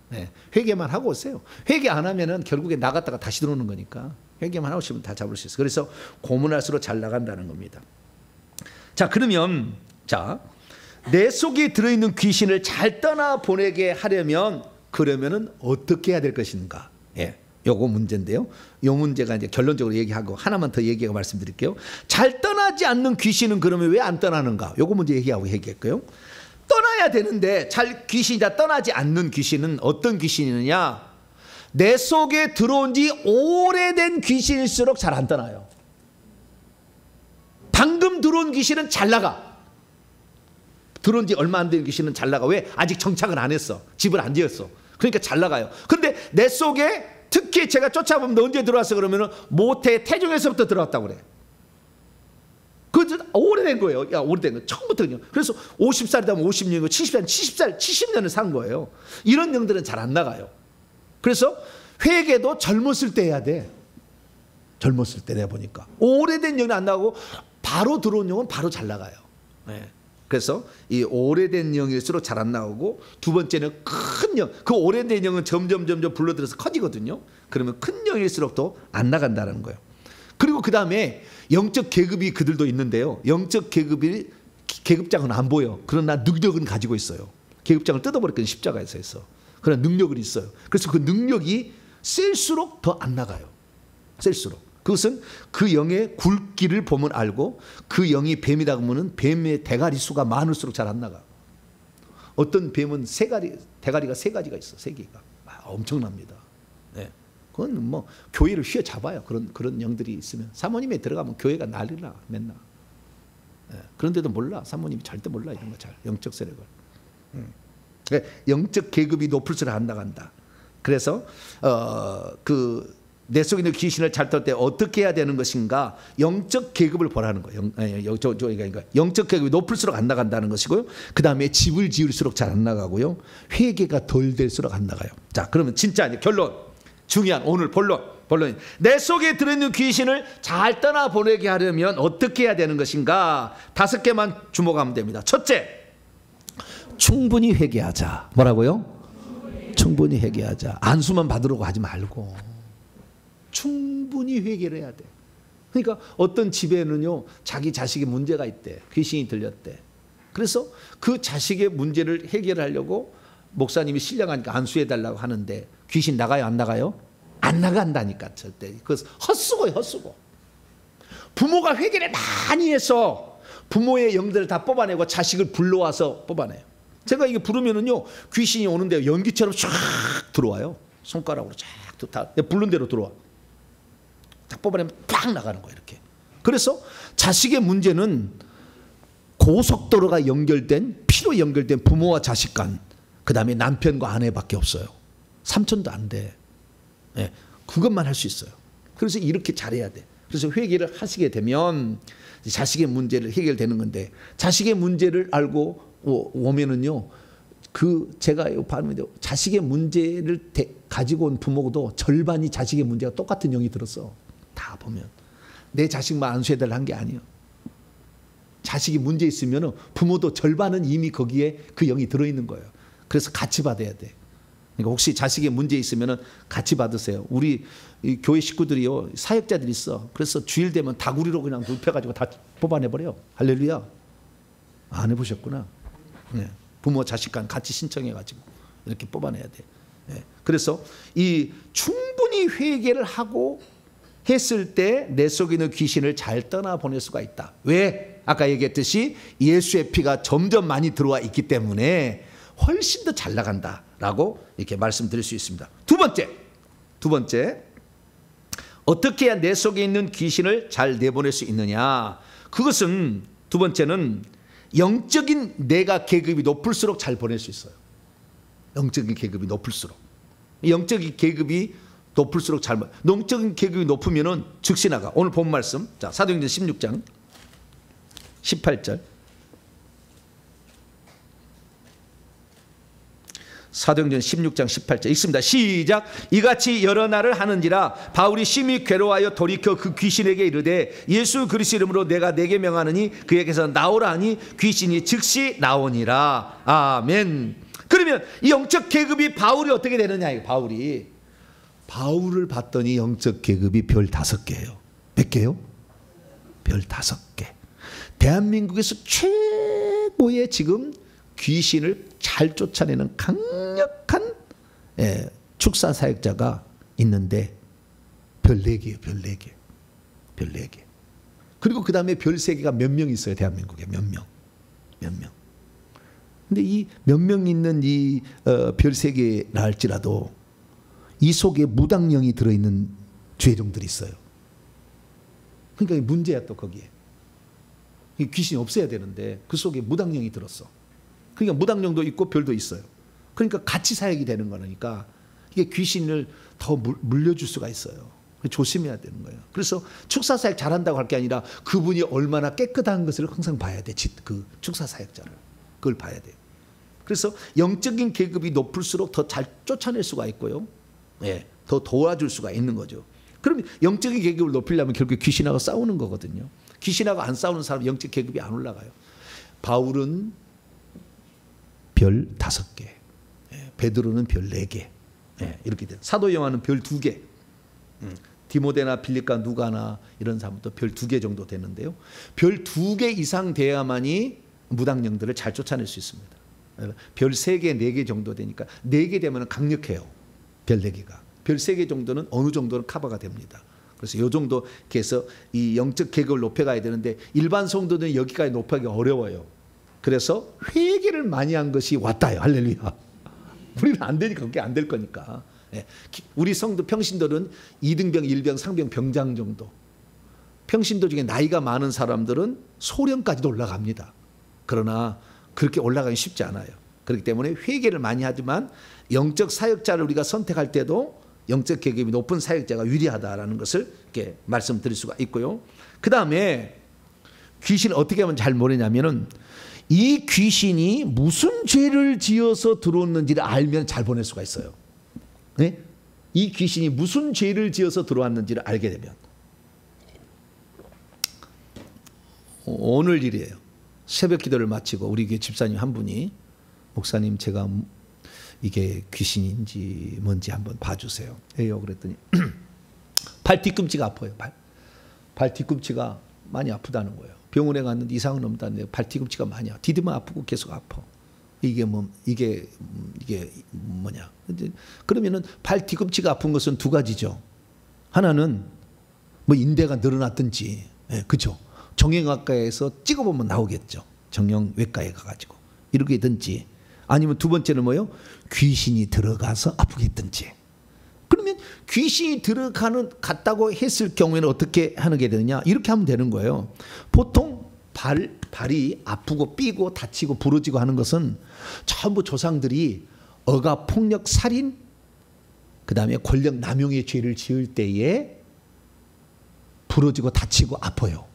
회개만 하고 오세요. 회개 안 하면은 결국에 나갔다가 다시 들어오는 거니까 회개만 하고 오시면 다 잡을 수 있어요. 그래서 고문할수록 잘 나간다는 겁니다. 자, 그러면 내 속에 들어있는 귀신을 잘 떠나보내게 하려면 그러면은 어떻게 해야 될 것인가? 요거 문제인데요. 요 문제가 이제 결론적으로 얘기하고 하나만 더 얘기하고 말씀드릴게요. 잘 떠나지 않는 귀신은 그러면 왜 안 떠나는가? 요거 문제 얘기하고 얘기했고요. 떠나야 되는데 귀신이 다 떠나지 않는 귀신은 어떤 귀신이느냐? 내 속에 들어온 지 오래된 귀신일수록 잘 안 떠나요. 방금 들어온 귀신은 잘 나가. 들어온 지 얼마 안 된 귀신은 잘 나가. 왜? 아직 정착을 안 했어. 집을 안 지었어. 그러니까 잘 나가요. 그런데 내 속에 특히 제가 쫓아보면 너 언제 들어왔어? 그러면 모태 태중에서부터 들어왔다고 그래. 그거 오래된 거예요. 오래된 거. 처음부터요. 그래서 50살이 되면 50년, 70살, 70년을 산 거예요. 이런 영들은 잘 안 나가요. 그래서 회개도 젊었을 때 해야 돼. 젊었을 때 내가 보니까. 오래된 영은 안 나가고 바로 들어온 영은 바로 잘 나가요. 그래서 이 오래된 영일수록 잘 안 나오고 두 번째는 큰 영. 그 오래된 영은 점점 불러들여서 커지거든요. 그러면 큰 영일수록 또 안 나간다는 거예요. 그리고 그 다음에 영적 계급이 그들도 있는데요. 영적 계급장은 안 보여. 그러나 능력은 가지고 있어요. 계급장을 뜯어버렸거든요. 십자가에서 했어. 그런 능력은 있어요. 그래서 그 능력이 셀수록 더 안 나가요. 셀수록. 그것은 그 영의 굵기를 보면 알고 그 영이 뱀이다 그러면 뱀의 대가리 수가 많을수록 잘 안 나가. 어떤 뱀은 대가리가 세 가지가 있어. 세 개가. 엄청납니다. 그건 뭐 교회를 휘어잡아요. 그런 영들이 있으면. 사모님에 들어가면 교회가 난리나 맨날. 그런데도 몰라. 사모님이 절대 몰라 이런 거 잘. 영적 세력을. 영적 계급이 높을수록 안 나간다. 그래서 내 속에 있는 귀신을 잘 떨 때 어떻게 해야 되는 것인가? 영적 계급을 보라는 거예요. 영적 계급이 높을수록 안 나간다는 것이고요. 그 다음에 집을 지을수록 잘 안 나가고요. 회개가 덜 될수록 안 나가요. 자, 그러면 진짜 이제 결론. 중요한 오늘 본론이 내 속에 들어있는 귀신을 잘 떠나보내게 하려면 어떻게 해야 되는 것인가? 5개만 주목하면 됩니다. 첫째, 충분히 회개하자. 뭐라고요? 충분히 회개하자. 안수만 받으려고 하지 말고 충분히 회개를 해야 돼. 그러니까 어떤 집에는요, 자기 자식의 문제가 있대. 귀신이 들렸대. 그래서 그 자식의 문제를 해결하려고 목사님이 신령하니까 안수해달라고 하는데 귀신 나가요, 안 나가요? 안 나간다니까, 절대. 그것은 헛수고예요, 헛수고. 부모가 회개를 많이 해서 부모의 영들을 다 뽑아내고 자식을 불러와서 뽑아내요. 제가 이게 부르면은요, 귀신이 오는데 연기처럼 쫙 들어와요. 손가락으로 쫙 다 부른 대로 들어와. 딱 뽑아내면 팍 나가는 거예요, 이렇게. 그래서 자식의 문제는 고속도로가 연결된, 피로 연결된 부모와 자식 간, 그 다음에 남편과 아내밖에 없어요. 삼촌도 안 돼. 네, 그것만 할 수 있어요. 그래서 이렇게 잘해야 돼. 그래서 회개를 하시게 되면 자식의 문제를 해결되는 건데, 자식의 문제를 알고 오면은요, 제가 봤는데 자식의 문제를 가지고 온 부모도 절반이 자식의 문제가 똑같은 영이 들었어. 다 보면 내 자식만 안수해달라 한 게 아니에요. 자식이 문제 있으면 부모도 절반은 이미 거기에 그 영이 들어있는 거예요. 그래서 같이 받아야 돼. 그러니까 혹시 자식의 문제 있으면 같이 받으세요. 우리 이 교회 식구들이요, 사역자들이 있어. 그래서 주일 되면 다구리로 그냥 눕혀가지고 다 뽑아내버려. 할렐루야. 안 해보셨구나. 네. 부모 자식 간 같이 신청해가지고 이렇게 뽑아내야 돼. 네. 그래서 이 충분히 회개를 하고 했을 때 내 속에 있는 귀신을 잘 떠나보낼 수가 있다. 왜? 아까 얘기했듯이 예수의 피가 점점 많이 들어와 있기 때문에 훨씬 더 잘 나간다라고 이렇게 말씀드릴 수 있습니다. 두 번째, 어떻게 해야 내 속에 있는 귀신을 잘 내보낼 수 있느냐? 그것은 두 번째는 영적인 내가 계급이 높을수록 잘 보낼 수 있어요. 영적인 계급이 높을수록. 영적인 계급이 높을수록 잘, 영적인 계급이 높으면은 즉시 나가. 오늘 본 말씀, 자, 사도행전 16장 18절. 사도행전 16장 18절 읽습니다. 시작. 이같이 여러 날을 하는지라 바울이 심히 괴로워하여 돌이켜 그 귀신에게 이르되 예수 그리스도 이름으로 내가 내게 명하느니 그에게서 나오라 하니 귀신이 즉시 나오니라. 아멘. 그러면 이 영적 계급이 바울이 어떻게 되느냐? 바울을 봤더니 영적 계급이 별 5개예요. 몇 개요? 별 5개. 대한민국에서 최고의 지금 귀신을 잘 쫓아내는 강력한 축사 사역자가 있는데 별 4개예요. 별 4개. 별 4개. 그리고 그 다음에 별 3개가 몇 명 있어요. 대한민국에 몇 명. 근데 이 몇 명 있는 이 별 3개라 할지라도 이 속에 무당령이 들어있는 죄종들이 있어요. 그러니까 문제야 또 거기에. 귀신이 없어야 되는데 그 속에 무당령이 들었어. 그러니까 무당령도 있고 별도 있어요. 그러니까 같이 사역이 되는 거니까 이게 귀신을 더 물려줄 수가 있어요. 조심해야 되는 거예요. 그래서 축사 사역 잘한다고 할 게 아니라 그분이 얼마나 깨끗한 것을 항상 봐야 돼. 그 축사 사역자를. 그걸 봐야 돼요. 그래서 영적인 계급이 높을수록 더 잘 쫓아낼 수가 있고요. 더 도와줄 수가 있는 거죠. 그러면 영적인 계급을 높이려면 결국 귀신하고 싸우는 거거든요. 귀신하고 안 싸우는 사람은 영적 계급이 안 올라가요. 바울은 별 5개, 베드로는 별 4개, 이렇게 돼요. 사도 요한은 별 2개, 디모데나 빌립과 누가나 이런 사람도 별 2개 정도 되는데요. 별 2개 이상 돼야만이 무당령들을 잘 쫓아낼 수 있습니다. 별 3개, 4개 정도 되니까 4개 되면 강력해요. 별 4개가. 별 3개 정도는 어느 정도는 커버가 됩니다. 그래서 이 정도 해서 이 영적 계급을 높여가야 되는데 일반 성도들은 여기까지 높이기 어려워요. 그래서 회개를 많이 한 것이 왔다요. 할렐루야. 우리는 안 되니까 그게 안 될 거니까. 우리 성도 평신도는 2등병, 1병, 상병, 병장 정도. 평신도 중에 나이가 많은 사람들은 소령까지도 올라갑니다. 그러나 그렇게 올라가기 쉽지 않아요. 그렇기 때문에 회개를 많이 하지만 영적 사역자를 우리가 선택할 때도 영적 계급이 높은 사역자가 유리하다라는 것을 이렇게 말씀드릴 수가 있고요. 그 다음에 귀신을 어떻게 하면 잘 모르냐면은 이 귀신이 무슨 죄를 지어서 들어왔는지를 알면 잘 보낼 수가 있어요. 네? 이 귀신이 무슨 죄를 지어서 들어왔는지를 알게 되면. 오늘 일이에요. 새벽 기도를 마치고 우리 교회 집사님 한 분이 목사님 제가 이게 귀신인지 뭔지 한번 봐주세요. 해요. 그랬더니 팔 뒤꿈치가 아파요. 발 뒤꿈치가 많이 아프다는 거예요. 병원에 갔는데 이상은 없다는데 발 뒤꿈치가 많이 아파. 디디면 아프고 계속 아파. 이게 뭐냐? 그러면은 발 뒤꿈치가 아픈 것은 두 가지죠. 하나는 뭐 인대가 늘어났든지, 예, 그죠? 정형외과에서 찍어보면 나오겠죠. 정형외과에 가가지고 이렇게 든지, 아니면 두 번째는 뭐요? 귀신이 들어가서 아프겠든지. 그러면 귀신이 갔다고 했을 경우에는 어떻게 하는 게 되느냐? 이렇게 하면 되는 거예요. 보통 발이 아프고 삐고 다치고 부러지고 하는 것은 전부 조상들이 억압, 폭력, 살인, 그 다음에 권력 남용의 죄를 지을 때에 부러지고 다치고 아파요.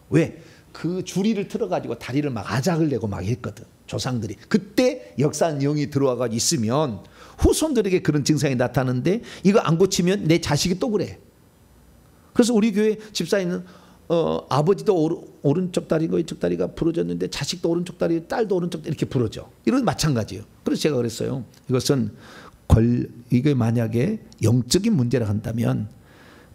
왜? 그 주리를 틀어가지고 다리를 막 아작을 내고 막 했거든. 조상들이. 그때 역사한 영이 들어와가지고 있으면 후손들에게 그런 증상이 나타나는데, 이거 안 고치면 내 자식이 또 그래. 그래서 우리 교회 집사님은 아버지도 오른쪽 다리고 왼쪽 다리가 부러졌는데 자식도 오른쪽 다리, 딸도 오른쪽 다리 이렇게 부러져. 이런 마찬가지예요. 그래서 제가 그랬어요. 이것은 이게 만약에 영적인 문제라 한다면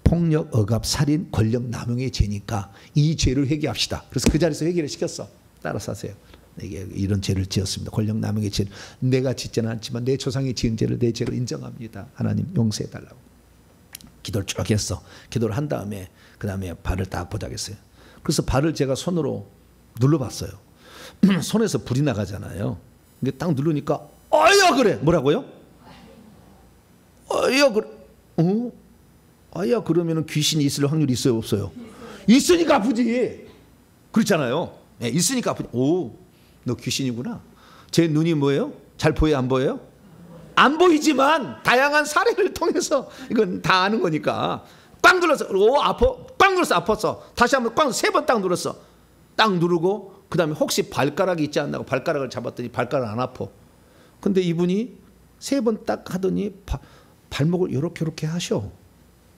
폭력, 억압, 살인, 권력 남용의 죄니까 이 죄를 회개합시다. 그래서 그 자리에서 회개를 시켰어. 따라서 하세요. 내게 이런 죄를 지었습니다. 권력 남용의 죄를 내가 짓지는 않지만 내 조상이 지은 죄를 내 죄로 인정합니다. 하나님 용서해 달라고 기도를 쭉 했어. 기도를 한 다음에 그 다음에 발을 딱 보자겠어요. 그래서 발을 제가 손으로 눌러봤어요. 손에서 불이 나가잖아요. 근데 딱 누르니까 아야 그래. 뭐라고요? 아야 그래. 아야 그러면은 귀신이 있을 확률이 있어요, 없어요? 있으니까 아프지. 그렇잖아요. 네, 있으니까 아프지. 오, 너 귀신이구나. 제 눈이 뭐예요? 잘 보여요, 안 보여요? 안 보이지만 다양한 사례를 통해서 이건 다 아는 거니까. 꽉 눌러서 오 아파. 꽉 눌러서 아팠어. 다시 한번 꽉 세 번 딱 눌렀어. 딱 누르고 그 다음에 혹시 발가락이 있지 않나 고 발가락을 잡았더니 발가락 안 아파. 근데 이분이 세 번 딱 하더니 발목을 이렇게 하셔.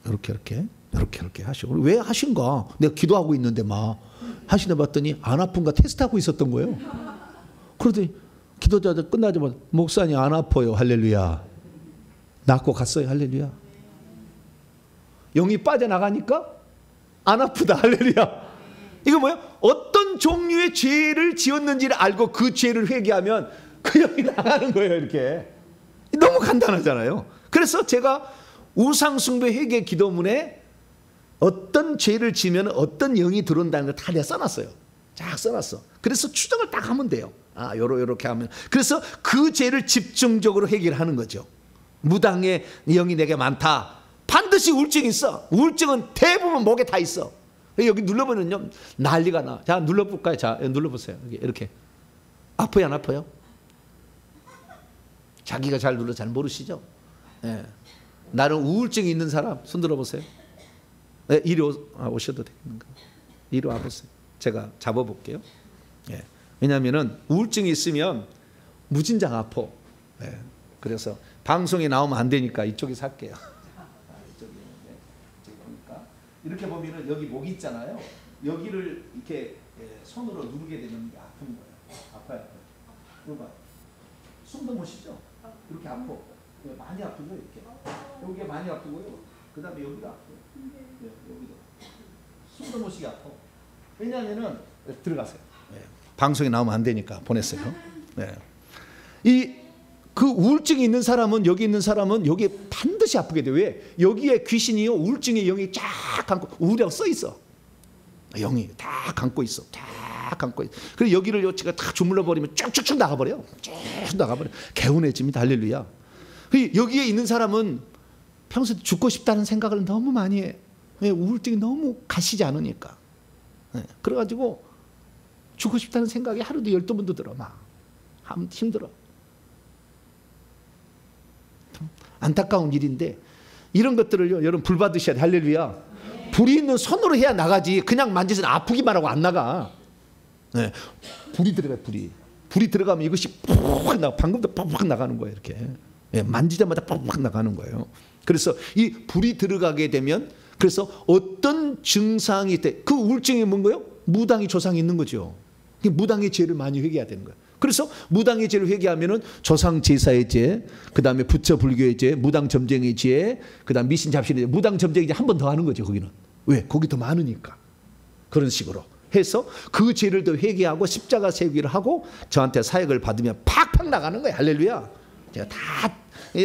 이렇게 하셔. 왜 하신가? 내가 기도하고 있는데 막 하시나 봤더니 안 아픈가 테스트하고 있었던 거예요. 그러더니 기도자 끝나자마자 목사님 안 아파요. 할렐루야. 낫고 갔어요. 할렐루야. 영이 빠져나가니까 안 아프다. 할렐루야. 이거 뭐예요? 어떤 종류의 죄를 지었는지를 알고 그 죄를 회개하면 그 영이 나가는 거예요. 이렇게. 너무 간단하잖아요. 그래서 제가 우상숭배 회개 기도문에 어떤 죄를 지면 어떤 영이 들어온다는 걸 다 내가 써놨어요. 쫙 써놨어. 그래서 추정을 딱 하면 돼요. 아, 요렇게 하면. 그래서 그 죄를 집중적으로 해결하는 거죠. 무당의 영이 내게 많다. 반드시 우울증이 있어. 우울증은 대부분 목에 다 있어. 여기 눌러보면요 난리가 나. 자, 눌러볼까요? 자, 눌러보세요. 이렇게. 아파요, 안 아파요? 자기가 잘 눌러 잘 모르시죠? 예. 나는 우울증이 있는 사람 손 들어보세요. 네, 이리 오셔도 되겠는가? 이리 와보세요. 제가 잡아볼게요. 예. 왜냐하면 우울증이 있으면 무진장 아파. 예. 그래서 방송에 나오면 안 되니까 이쪽에서 할게요. 이렇게 보면은 여기 목이 있잖아요. 여기를 이렇게 손으로 누르게 되면 아픈 거예요. 아파요. 이거 봐. 숨도 못 쉬죠? 이렇게 아파. 많이 아프죠? 이렇게. 여기가 많이 아프고요. 그 다음에 여기도 아파요. 여기도. 숨도 못 쉬게 아파. 왜냐하면은 들어가세요. 네. 방송에 나오면 안 되니까 보냈어요. 네. 그 우울증이 있는 사람은 여기 있는 사람은 여기에 반드시 아프게 돼요. 왜? 여기에 귀신이요 우울증의 영이 쫙 감고 우울이라고 써 있어. 영이 다 감고 있어. 다 감고 있어. 그래서 여기를 여치가 다 주물러 버리면 쭉쭉쭉 나가버려. 쭉 나가버려. 개운해집니다. 할렐루야. 여기에 있는 사람은 평소에 죽고 싶다는 생각을 너무 많이 해. 왜? 우울증이 너무 가시지 않으니까. 네. 그래가지고 죽고 싶다는 생각이 하루도 12번도 들어. 막 힘들어. 안타까운 일인데 이런 것들을요 여러분 불 받으셔야 돼. 할렐루야. 불이 있는 손으로 해야 나가지 그냥 만져서 아프기만 하고 안 나가. 네. 불이 들어가요. 불이 들어가면 이것이 푹 나가. 방금도 푹 나가는 거예요. 이렇게. 네. 만지자마자 푹 나가는 거예요. 그래서 이 불이 들어가게 되면 그래서 어떤 증상이 때 그 우울증이 뭔가요? 무당의 조상이 있는 거죠. 무당의 죄를 많이 회개해야 되는 거예요. 그래서 무당의 죄를 회개하면은 조상 제사의 죄, 그 다음에 부처 불교의 죄, 무당 점쟁의 죄, 그 다음 미신 잡신의 죄, 무당 점쟁의 죄 한 번 더 하는 거죠. 거기는 왜? 거기 더 많으니까. 그런 식으로 해서 그 죄를 더 회개하고 십자가 세우기를 하고 저한테 사역을 받으면 팍팍 나가는 거예요. 할렐루야. 제가 다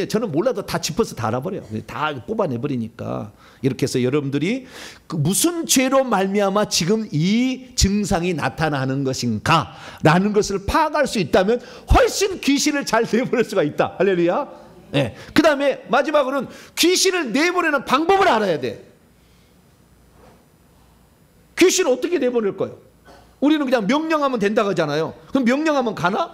저는 몰라도 다 짚어서 다 알아버려요. 다 뽑아내버리니까. 이렇게 해서 여러분들이 그 무슨 죄로 말미암아 지금 이 증상이 나타나는 것인가 라는 것을 파악할 수 있다면 훨씬 귀신을 잘 내보낼 수가 있다. 할렐루야. 네. 그 다음에 마지막으로는 귀신을 내보내는 방법을 알아야 돼. 귀신을 어떻게 내보낼 거예요? 우리는 그냥 명령하면 된다고 하잖아요. 그럼 명령하면 가나?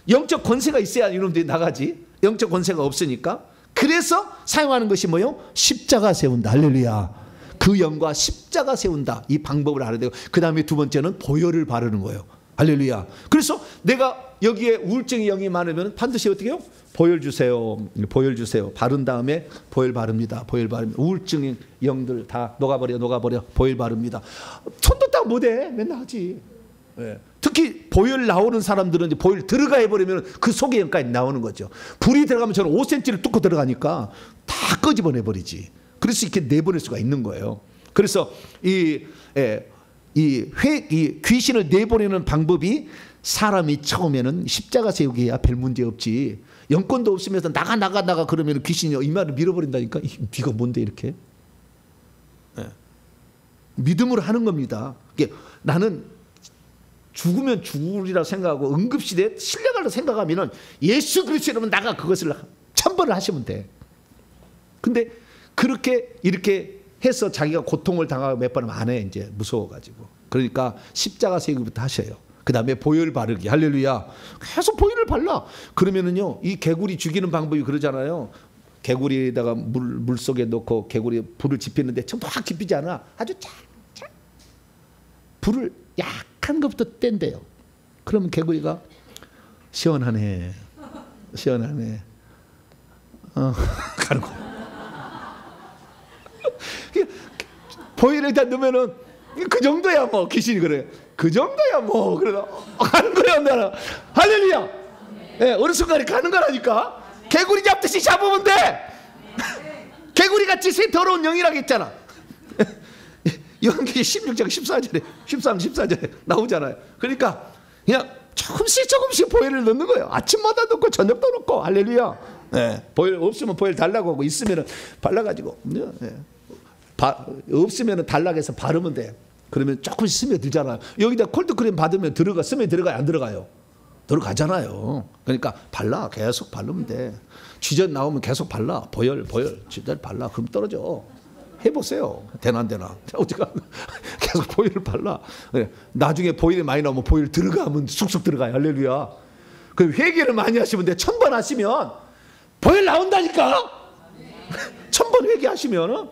영적 권세가 있어야 이놈들이 나가지. 영적 권세가 없으니까. 그래서 사용하는 것이 뭐예요? 십자가 세운다. 할렐루야. 그 영과 십자가 세운다. 이 방법을 알아야 되고, 그 다음에 두 번째는 보혈을 바르는 거예요. 할렐루야. 그래서 내가 여기에 우울증의 영이 많으면 반드시 어떻게 해요? 보혈 주세요. 보혈 주세요. 바른 다음에 보혈 바릅니다. 보혈 바릅니다. 우울증의 영들 다 녹아버려. 보혈 바릅니다. 손도 딱 못해. 맨날 하지. 네. 특히 보혈 나오는 사람들은 이제 보혈 들어가 해버리면 그 속의 영까지 나오는 거죠. 불이 들어가면 저는 5cm를 뚫고 들어가니까 다 끄집어내 버리지. 그래서 이렇게 내보낼 수가 있는 거예요. 그래서 이 귀신을 내보내는 방법이 사람이 처음에는 십자가 세우기야 별 문제 없지. 영권도 없으면서 나가 그러면 귀신이 이마를 밀어버린다니까. 네가 뭔데 이렇게? 네. 믿음으로 하는 겁니다. 나는 죽으면 죽으리라 생각하고 응급실에 실려가려 생각하면은 예수 그리스도 이러면 나가 그것을 1000번을 하시면 돼. 근데 그렇게 이렇게 해서 자기가 고통을 당하고 몇 번 하면 안 해. 이제 무서워가지고. 그러니까 십자가 세우기부터 하셔요. 그 다음에 보혈 바르기. 할렐루야. 계속 보혈을 발라. 그러면은요, 이 개구리 죽이는 방법이 그러잖아요. 개구리에다가 물 속에 넣고 개구리 불을 지피는데 전부 확 지피지 않아. 아주 착착 불을 약한 것부터 뗀대요. 그러면 개구리가 시원하네. 가는 거. 보혈에다 넣으면은 그 정도야 뭐. 귀신이 그래. 그 정도야 뭐. 그래서 가는 거야. 나는. 할렐루야. 네, 어느 순간에 가는 거라니까. 개구리 잡듯이 잡으면 돼. 개구리같이 새 더러운 영이라고 했잖아. 요한계시 16장 14절에 14절에 나오잖아요. 그러니까 그냥 조금씩 보혈을 넣는 거예요. 아침마다 넣고 저녁도 넣고. 할렐루야. 네, 보혈 없으면 보혈 달라고 하고 있으면 발라가지고. 네. 없으면 달라고 해서 바르면 돼. 그러면 조금씩 스며들잖아요. 여기다 콜드크림 받으면 스며들어가요? 안 들어가요? 들어가잖아요. 그러니까 발라. 계속 바르면 돼. 쥐전 나오면 계속 발라. 보혈 쥐전 발라. 그럼 떨어져. 해보세요. 되나 안 되나. 어디가 계속 보혈을 발라. 나중에 보혈이 많이 나오면 보혈 들어가면 쑥쑥 들어가요. 할렐루야. 그 회개를 많이 하시면 돼. 1000번 하시면 보혈 나온다니까. 1000번 회개하시면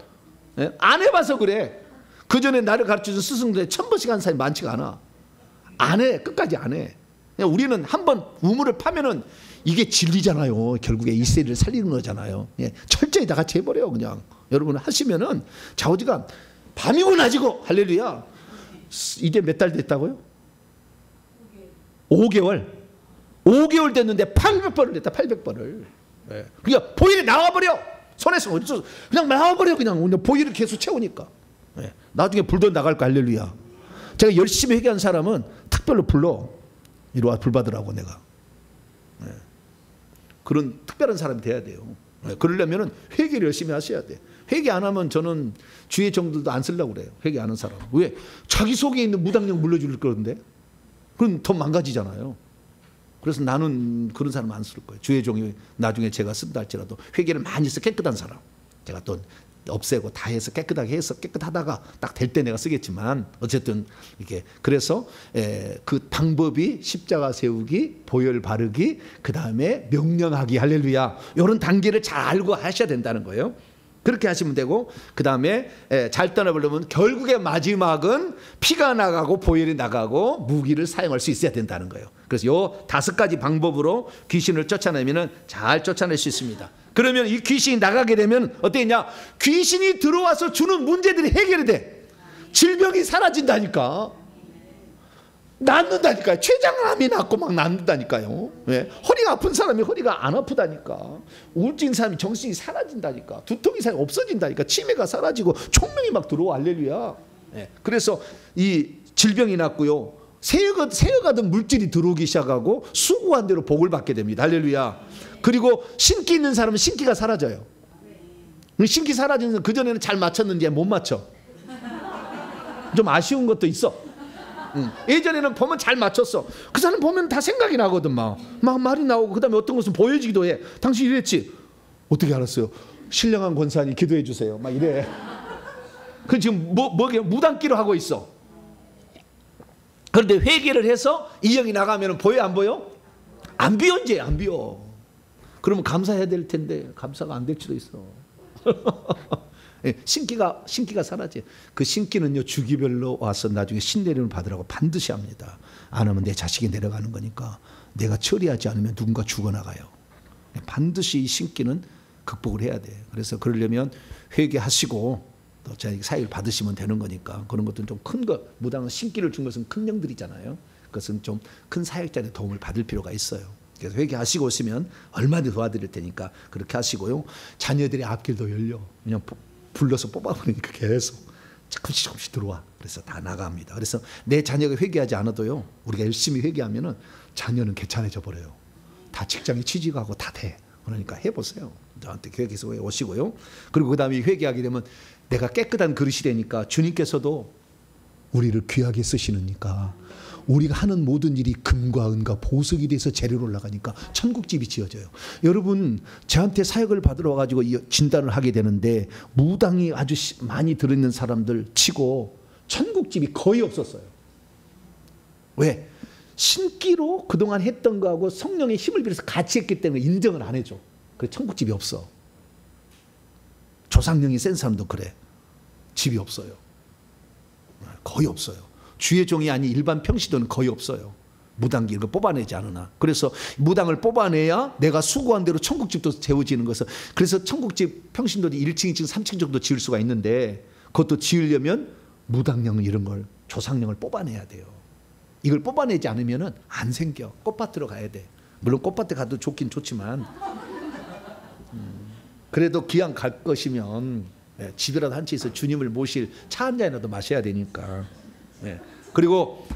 안 해봐서 그래. 그 전에 나를 가르쳐준 스승들이 1000번씩 한 사람이 많지가 않아. 안 해. 끝까지 안 해. 우리는 한번 우물을 파면은 이게 진리잖아요. 결국에 이세를 살리는 거잖아요. 철저히 다 같이 해버려요. 그냥 여러분 하시면은 좌우지간 밤이고 낮이고. 할렐루야. 이제 몇 달 됐다고요? 5개월 됐는데 800번을 했다. 800번을. 그러니까 보일이 나와버려. 손에서 어디서 그냥 나와버려. 그냥 보일을 계속 채우니까. 나중에 불도 나갈 거. 할렐루야. 제가 열심히 회개한 사람은 특별로 불러. 이리 와 불 받으라고 내가. 그런 특별한 사람이 돼야 돼요. 그러려면 회개를 열심히 하셔야 돼. 회개 안 하면 저는 주의 종들도 안 쓰려고 그래요. 회개 안 하는 사람. 왜? 자기 속에 있는 무당력 물려줄 거는데. 그럼 더 망가지잖아요. 그래서 나는 그런 사람 안 쓸 거예요. 주의 종이 나중에 제가 쓴다 할지라도 회개를 많이 해서 깨끗한 사람. 제가 또 없애고 다 해서 깨끗하게 해서 깨끗하다가 딱 될 때 내가 쓰겠지만 어쨌든 이게 그래서 그 방법이 십자가 세우기, 보혈 바르기, 그 다음에 명령하기. 할렐루야. 이런 단계를 잘 알고 하셔야 된다는 거예요. 그렇게 하시면 되고, 그 다음에 잘 떠나보려면 결국에 마지막은 피가 나가고 보혈이 나가고 무기를 사용할 수 있어야 된다는 거예요. 그래서 요 5가지 방법으로 귀신을 쫓아내면 잘 쫓아낼 수 있습니다. 그러면 이 귀신이 나가게 되면 어떻겠냐? 귀신이 들어와서 주는 문제들이 해결이 돼. 질병이 사라진다니까. 낫는다니까요. 췌장암이 낫고 막 낫는다니까요. 예? 허리가 아픈 사람이 허리가 안 아프다니까. 우울증 사람이 정신이 사라진다니까. 두통이 없어진다니까. 치매가 사라지고 총명이 막 들어와. 할렐루야. 예. 그래서 이 질병이 낫고요. 새어가던 물질이 들어오기 시작하고 수고한 대로 복을 받게 됩니다. 할렐루야. 그리고 신기 있는 사람은 신기가 사라져요. 신기 사라지는 그전에는 잘 맞췄는데 못 맞춰. 좀 아쉬운 것도 있어. 예전에는 보면 잘 맞췄어. 그 사람 보면 다 생각이 나거든. 막 말이 나오고 그 다음에 어떤 것은 보여지기도 해. 당신 이랬지? 어떻게 알았어요? 신령한 권사님 기도해 주세요. 막 이래. 그 지금 무당기로 하고 있어. 그런데 회개를 해서 이 영이 나가면 보여 안 보여? 안 비어. 이제 안 비어. 그러면 감사해야 될 텐데 감사가 안 될 수도 있어. 신기가 사라져. 그 신기는요 주기별로 와서 나중에 신내림을 받으라고 반드시 합니다. 안 하면 내 자식이 내려가는 거니까 내가 처리하지 않으면 누군가 죽어나가요. 반드시 이 신기는 극복을 해야 돼. 그래서 그러려면 회개하시고 또 사역을 받으시면 되는 거니까 그런 것들은 좀 큰 거. 무당은 신기를 준 것은 큰 영들이잖아요. 그것은 좀 큰 사역자의 도움을 받을 필요가 있어요. 그래서 회개하시고 오시면 얼마든지 도와드릴 테니까 그렇게 하시고요. 자녀들의 앞길도 열려. 그냥 불러서 뽑아버리니까 계속 조금씩 들어와. 그래서 다 나갑니다. 그래서 내 자녀가 회개하지 않아도요. 우리가 열심히 회개하면은 자녀는 괜찮아져 버려요. 다 직장에 취직하고 다 돼. 그러니까 해보세요. 저한테 교회에서 오시고요. 그리고 그 다음에 회개하게 되면 내가 깨끗한 그릇이 되니까 주님께서도 우리를 귀하게 쓰시니까 우리가 하는 모든 일이 금과 은과 보석이 돼서 재료로 올라가니까 천국집이 지어져요. 여러분 저한테 사역을 받으러 와가지고 진단을 하게 되는데 무당이 아주 많이 들어있는 사람들 치고 천국집이 거의 없었어요. 왜? 신기로 그동안 했던 거하고 성령의 힘을 빌어서 같이 했기 때문에 인정을 안 해줘. 그래서 천국집이 없어. 조상령이 센 사람도 그래. 집이 없어요. 거의 없어요. 주의 종이 아닌 일반 평시도는 거의 없어요. 무당기 이거 뽑아내지 않으나. 그래서 무당을 뽑아내야 내가 수고한 대로 천국집도 세워지는 것을. 그래서 천국집 평신도들이 1층, 2층, 3층 정도 지을 수가 있는데 그것도 지으려면 무당령 이런 걸 조상령을 뽑아내야 돼요. 이걸 뽑아내지 않으면 안 생겨. 꽃밭으로 가야 돼. 물론 꽃밭에 가도 좋긴 좋지만 그래도 기왕 갈 것이면 집이라도 한 채 있어 주님을 모실 차 한 잔이라도 마셔야 되니까. 그리고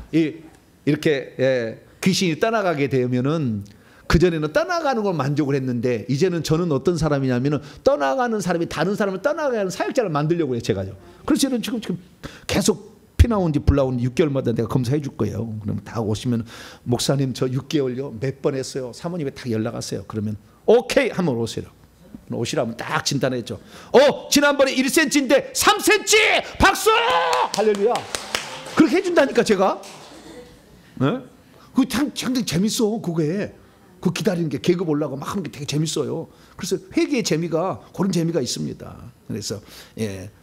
이렇게 귀신이 떠나가게 되면은 그전에는 떠나가는 걸 만족을 했는데 이제는 저는 어떤 사람이냐면은 떠나가는 사람이 다른 사람을 떠나가게 하는 사역자를 만들려고 해요. 제가요. 그래서 저는 지금 계속 피 나온지 불 나온지 6개월마다 내가 검사해 줄 거예요. 그러면 다 오시면 목사님 저 6개월요 몇 번 했어요. 사모님이 딱 연락 왔어요. 그러면 오케이 하면 오시라. 오시라면 딱 진단했죠. 지난번에 1cm인데 3cm 박수! 할렐루야. 그렇게 해준다니까 제가. 네? 그거 상당히 재밌어. 그게 그 기다리는 게 계급 올라가고 막 하는 게 되게 재밌어요. 그래서 회개의 재미가 그런 재미가 있습니다. 그래서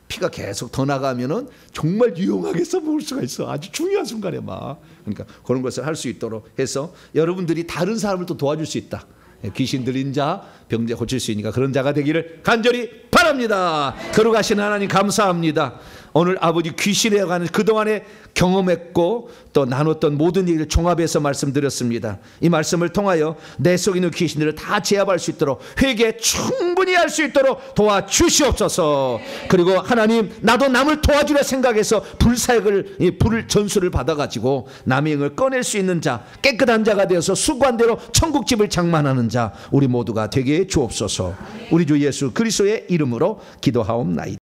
피가 계속 더 나가면은 정말 유용하게 써먹을 수가 있어. 아주 중요한 순간에 막. 그러니까 그런 것을 할 수 있도록 해서 여러분들이 다른 사람을 또 도와줄 수 있다. 귀신 들린 자, 병자 고칠 수 있으니까 그런 자가 되기를 간절히 바랍니다. 거룩하신 하나님 감사합니다. 오늘 아버지 귀신에 관한 그동안에 경험했고 또 나눴던 모든 얘기를 종합해서 말씀드렸습니다. 이 말씀을 통하여 내 속에 있는 귀신들을 다 제압할 수 있도록 회개 충분히 할 수 있도록 도와주시옵소서. 그리고 하나님 나도 남을 도와주려 생각해서 불을 전수를 받아가지고 남의 영을 꺼낼 수 있는 자, 깨끗한 자가 되어서 수고한 대로 천국집을 장만하는 자 우리 모두가 되게 해 주옵소서. 우리 주 예수 그리스도의 이름으로 기도하옵나이다.